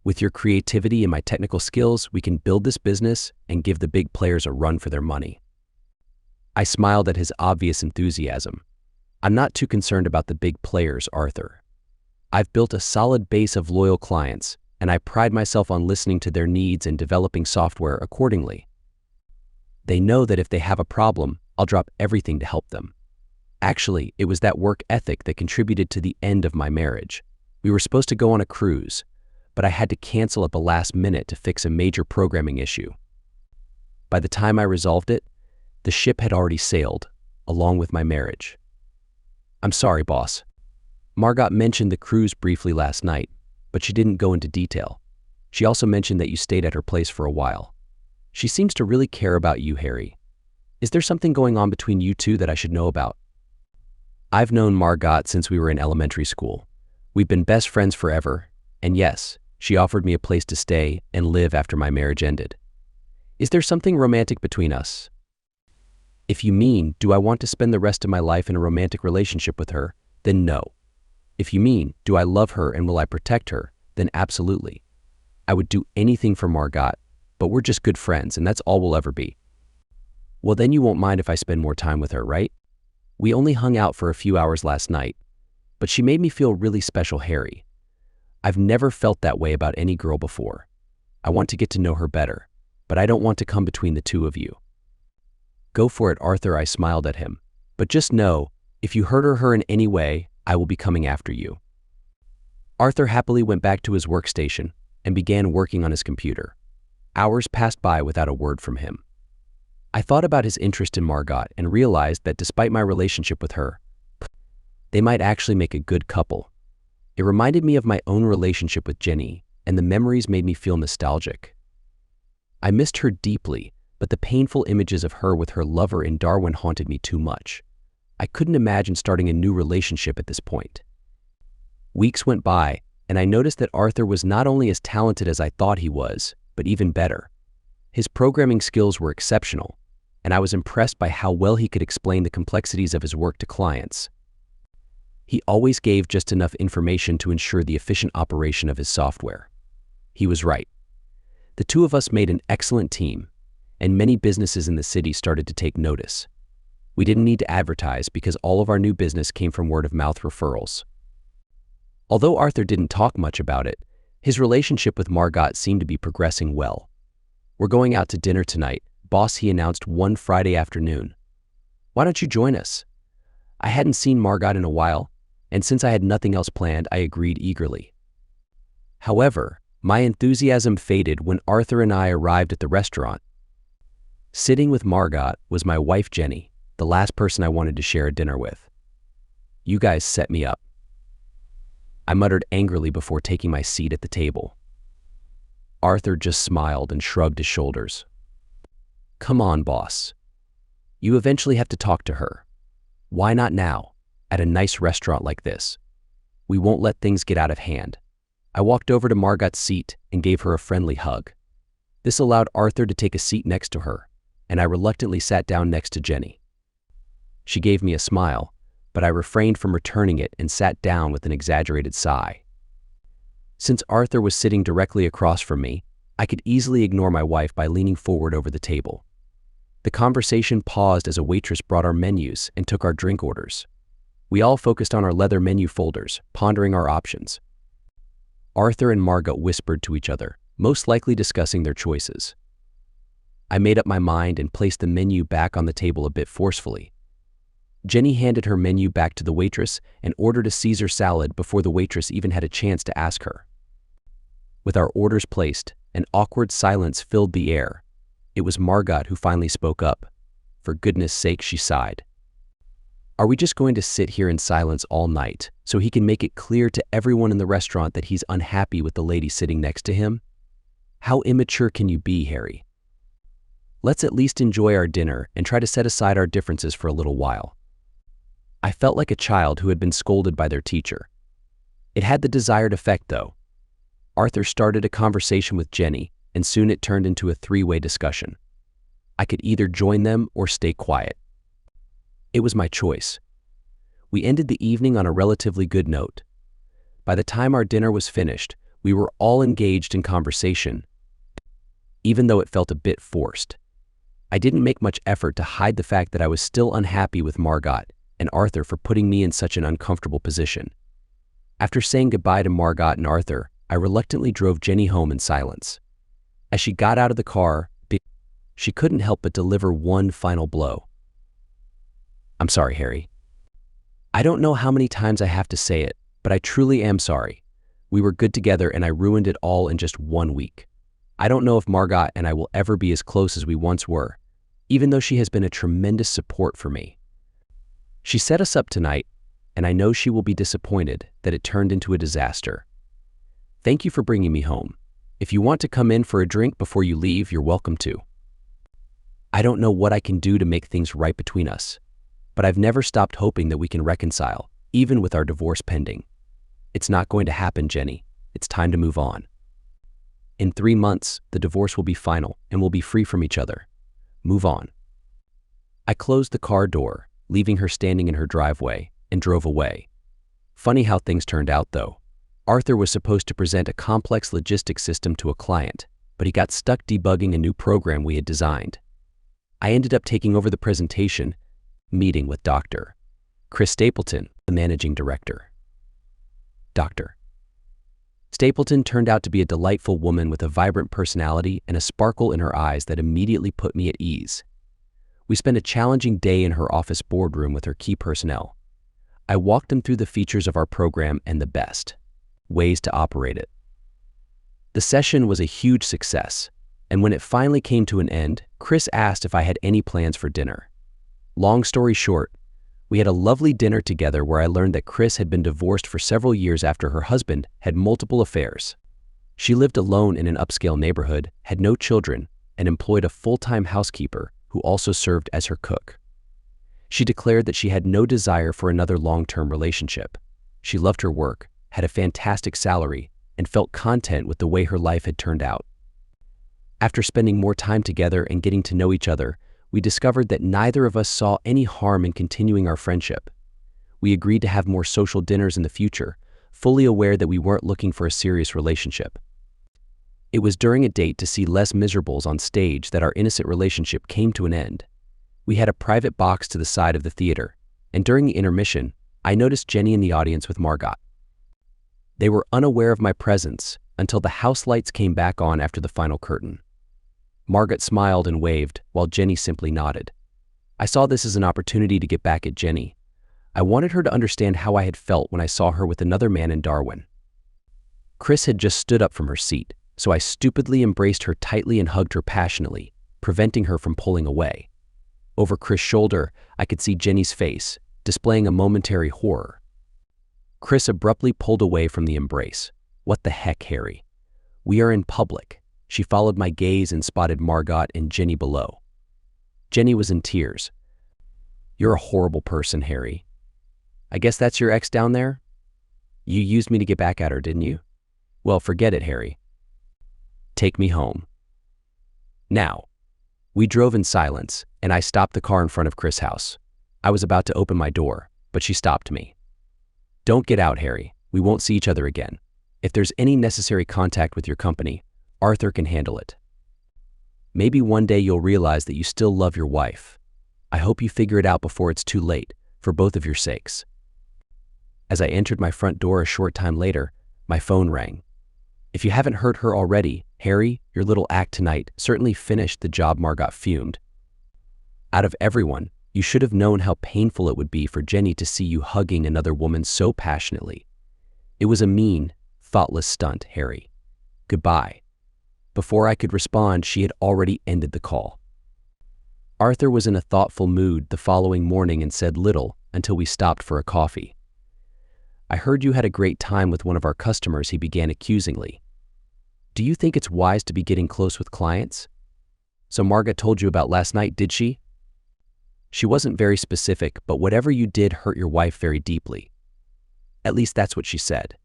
With your creativity and my technical skills, we can build this business and give the big players a run for their money." I smiled at his obvious enthusiasm. "I'm not too concerned about the big players, Arthur. I've built a solid base of loyal clients, and I pride myself on listening to their needs and developing software accordingly. They know that if they have a problem, I'll drop everything to help them. Actually, it was that work ethic that contributed to the end of my marriage. We were supposed to go on a cruise, but I had to cancel at the last minute to fix a major programming issue. By the time I resolved it, the ship had already sailed, along with my marriage." "I'm sorry, boss. Margot mentioned the cruise briefly last night, but she didn't go into detail. She also mentioned that you stayed at her place for a while. She seems to really care about you, Harry. Is there something going on between you two that I should know about?" "I've known Margot since we were in elementary school. We've been best friends forever, and yes, she offered me a place to stay and live after my marriage ended. Is there something romantic between us?" "If you mean, do I want to spend the rest of my life in a romantic relationship with her, then no. If you mean, do I love her and will I protect her, then absolutely. I would do anything for Margot, but we're just good friends and that's all we'll ever be." "Well, then you won't mind if I spend more time with her, right? We only hung out for a few hours last night, but she made me feel really special, Harry. I've never felt that way about any girl before. I want to get to know her better, but I don't want to come between the two of you." "Go for it, Arthur," I smiled at him. "But just know, if you hurt her in any way, I will be coming after you." Arthur happily went back to his workstation and began working on his computer. Hours passed by without a word from him. I thought about his interest in Margot and realized that despite my relationship with her, they might actually make a good couple. It reminded me of my own relationship with Jenny, and the memories made me feel nostalgic. I missed her deeply, but the painful images of her with her lover in Darwin haunted me too much. I couldn't imagine starting a new relationship at this point. Weeks went by, and I noticed that Arthur was not only as talented as I thought he was, but even better. His programming skills were exceptional, and I was impressed by how well he could explain the complexities of his work to clients. He always gave just enough information to ensure the efficient operation of his software. He was right. The two of us made an excellent team, and many businesses in the city started to take notice. We didn't need to advertise because all of our new business came from word-of-mouth referrals. Although Arthur didn't talk much about it, his relationship with Margot seemed to be progressing well. "We're going out to dinner tonight, boss," he announced one Friday afternoon. "Why don't you join us?" I hadn't seen Margot in a while, and since I had nothing else planned, I agreed eagerly. However, my enthusiasm faded when Arthur and I arrived at the restaurant. Sitting with Margot was my wife Jenny, the last person I wanted to share a dinner with. "You guys set me up," I muttered angrily before taking my seat at the table. Arthur just smiled and shrugged his shoulders. "Come on, boss. You eventually have to talk to her. Why not now, at a nice restaurant like this? We won't let things get out of hand." I walked over to Margot's seat and gave her a friendly hug. This allowed Arthur to take a seat next to her, and I reluctantly sat down next to Jenny. She gave me a smile, but I refrained from returning it and sat down with an exaggerated sigh. Since Arthur was sitting directly across from me, I could easily ignore my wife by leaning forward over the table. The conversation paused as a waitress brought our menus and took our drink orders. We all focused on our leather menu folders, pondering our options. Arthur and Margot whispered to each other, most likely discussing their choices. I made up my mind and placed the menu back on the table a bit forcefully. Jenny handed her menu back to the waitress and ordered a Caesar salad before the waitress even had a chance to ask her. With our orders placed, an awkward silence filled the air. It was Margot who finally spoke up. "For goodness sake," she sighed. "Are we just going to sit here in silence all night so he can make it clear to everyone in the restaurant that he's unhappy with the lady sitting next to him? How immature can you be, Harry? Let's at least enjoy our dinner and try to set aside our differences for a little while." I felt like a child who had been scolded by their teacher. It had the desired effect, though. Arthur started a conversation with Jenny, and soon it turned into a three-way discussion. I could either join them or stay quiet. It was my choice. We ended the evening on a relatively good note. By the time our dinner was finished, we were all engaged in conversation, even though it felt a bit forced. I didn't make much effort to hide the fact that I was still unhappy with Margot and Arthur for putting me in such an uncomfortable position. After saying goodbye to Margot and Arthur, I reluctantly drove Jenny home in silence. As she got out of the car, she couldn't help but deliver one final blow. "I'm sorry, Harry. I don't know how many times I have to say it, but I truly am sorry. We were good together and I ruined it all in just 1 week. I don't know if Margot and I will ever be as close as we once were, even though she has been a tremendous support for me. She set us up tonight, and I know she will be disappointed that it turned into a disaster. Thank you for bringing me home. If you want to come in for a drink before you leave, you're welcome to. I don't know what I can do to make things right between us, but I've never stopped hoping that we can reconcile, even with our divorce pending. It's not going to happen, Jenny. It's time to move on. In 3 months, the divorce will be final and we'll be free from each other. Move on." I closed the car door, leaving her standing in her driveway, and drove away. Funny how things turned out, though. Arthur was supposed to present a complex logistics system to a client, but he got stuck debugging a new program we had designed. I ended up taking over the presentation, meeting with Dr. Chris Stapleton, the managing director. Dr. Stapleton turned out to be a delightful woman with a vibrant personality and a sparkle in her eyes that immediately put me at ease. We spent a challenging day in her office boardroom with her key personnel. I walked them through the features of our program and the best ways to operate it. The session was a huge success, and when it finally came to an end, Chris asked if I had any plans for dinner. Long story short, we had a lovely dinner together where I learned that Chris had been divorced for several years after her husband had multiple affairs. She lived alone in an upscale neighborhood, had no children, and employed a full-time housekeeper who also served as her cook. She declared that she had no desire for another long-term relationship. She loved her work, had a fantastic salary, and felt content with the way her life had turned out. After spending more time together and getting to know each other, we discovered that neither of us saw any harm in continuing our friendship. We agreed to have more social dinners in the future, fully aware that we weren't looking for a serious relationship. It was during a date to see Les Miserables on stage that our innocent relationship came to an end. We had a private box to the side of the theater, and during the intermission, I noticed Jenny in the audience with Margot. They were unaware of my presence until the house lights came back on after the final curtain. Margot smiled and waved, while Jenny simply nodded. I saw this as an opportunity to get back at Jenny. I wanted her to understand how I had felt when I saw her with another man in Darwin. Chris had just stood up from her seat, so I stupidly embraced her tightly and hugged her passionately, preventing her from pulling away. Over Chris' shoulder, I could see Jenny's face, displaying a momentary horror. Chris abruptly pulled away from the embrace. What the heck, Harry? We are in public. She followed my gaze and spotted Margot and Jenny below. Jenny was in tears. You're a horrible person, Harry. I guess that's your ex down there? You used me to get back at her, didn't you? Well, forget it, Harry. Take me home. Now. We drove in silence, and I stopped the car in front of Chris' house. I was about to open my door, but she stopped me. Don't get out, Harry. We won't see each other again. If there's any necessary contact with your company, Arthur can handle it. Maybe one day you'll realize that you still love your wife. I hope you figure it out before it's too late, for both of your sakes. As I entered my front door a short time later, my phone rang. If you haven't heard her already, Harry, your little act tonight certainly finished the job. Margot fumed. Out of everyone, you should have known how painful it would be for Jenny to see you hugging another woman so passionately. It was a mean, thoughtless stunt, Harry. Goodbye. Before I could respond, she had already ended the call. Arthur was in a thoughtful mood the following morning and said little until we stopped for a coffee. I heard you had a great time with one of our customers, he began accusingly. Do you think it's wise to be getting close with clients? So Margot told you about last night, did she? She wasn't very specific, but whatever you did hurt your wife very deeply. At least that's what she said.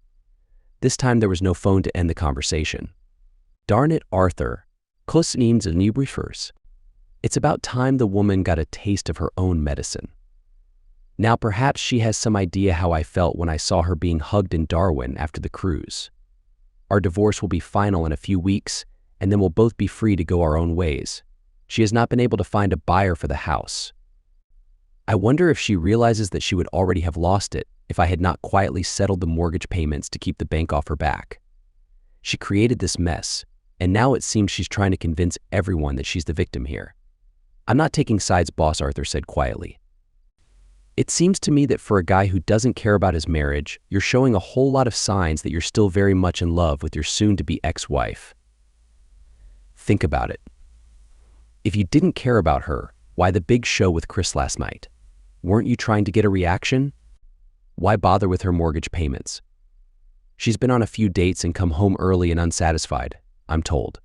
This time there was no phone to end the conversation. Darn it, Arthur. Kuss needs a new briefers. It's about time the woman got a taste of her own medicine. Now perhaps she has some idea how I felt when I saw her being hugged in Darwin after the cruise. Our divorce will be final in a few weeks, and then we'll both be free to go our own ways. She has not been able to find a buyer for the house. I wonder if she realizes that she would already have lost it if I had not quietly settled the mortgage payments to keep the bank off her back. She created this mess, and now it seems she's trying to convince everyone that she's the victim here. I'm not taking sides, boss, Arthur said quietly. It seems to me that for a guy who doesn't care about his marriage, you're showing a whole lot of signs that you're still very much in love with your soon-to-be ex-wife. Think about it. If you didn't care about her, why the big show with Chris last night? Weren't you trying to get a reaction? Why bother with her mortgage payments? She's been on a few dates and come home early and unsatisfied, I'm told.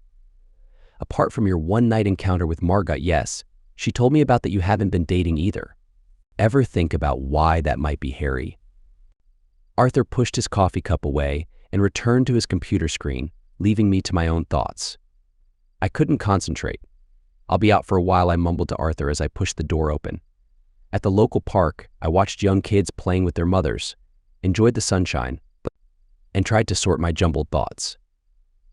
Apart from your one-night encounter with Margot, yes, she told me about that you haven't been dating either. Ever think about why that might be, Harry? Arthur pushed his coffee cup away and returned to his computer screen, leaving me to my own thoughts. I couldn't concentrate. I'll be out for a while, I mumbled to Arthur as I pushed the door open. At the local park, I watched young kids playing with their mothers, enjoyed the sunshine, and tried to sort my jumbled thoughts.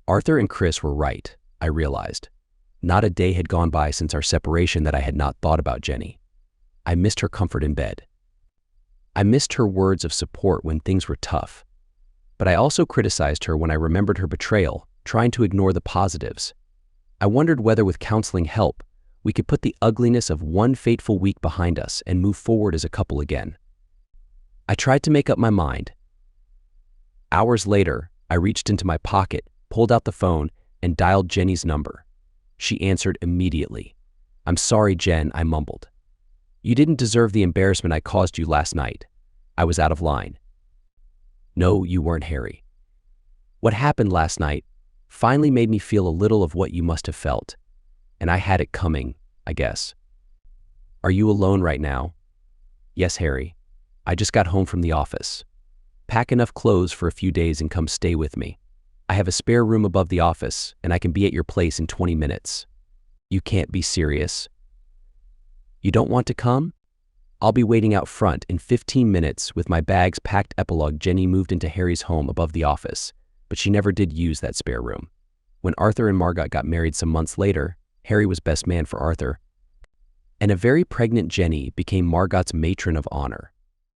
Arthur and Chris were right, I realized. Not a day had gone by since our separation that I had not thought about Jenny. I missed her comfort in bed. I missed her words of support when things were tough. But I also criticized her when I remembered her betrayal, trying to ignore the positives. I wondered whether with counseling help, we could put the ugliness of one fateful week behind us and move forward as a couple again. I tried to make up my mind. Hours later, I reached into my pocket, pulled out the phone, and dialed Jenny's number. She answered immediately. I'm sorry, Jen, I mumbled. You didn't deserve the embarrassment I caused you last night. I was out of line. No, you weren't, Harry. What happened last night finally made me feel a little of what you must have felt. And I had it coming, I guess. Are you alone right now? Yes, Harry. I just got home from the office. Pack enough clothes for a few days and come stay with me. I have a spare room above the office, and I can be at your place in 20 minutes. You can't be serious. You don't want to come? I'll be waiting out front in 15 minutes with my bags packed. Epilogue. Jenny moved into Harry's home above the office, but she never did use that spare room. When Arthur and Margot got married some months later, Harry was best man for Arthur, and a very pregnant Jenny became Margot's matron of honor.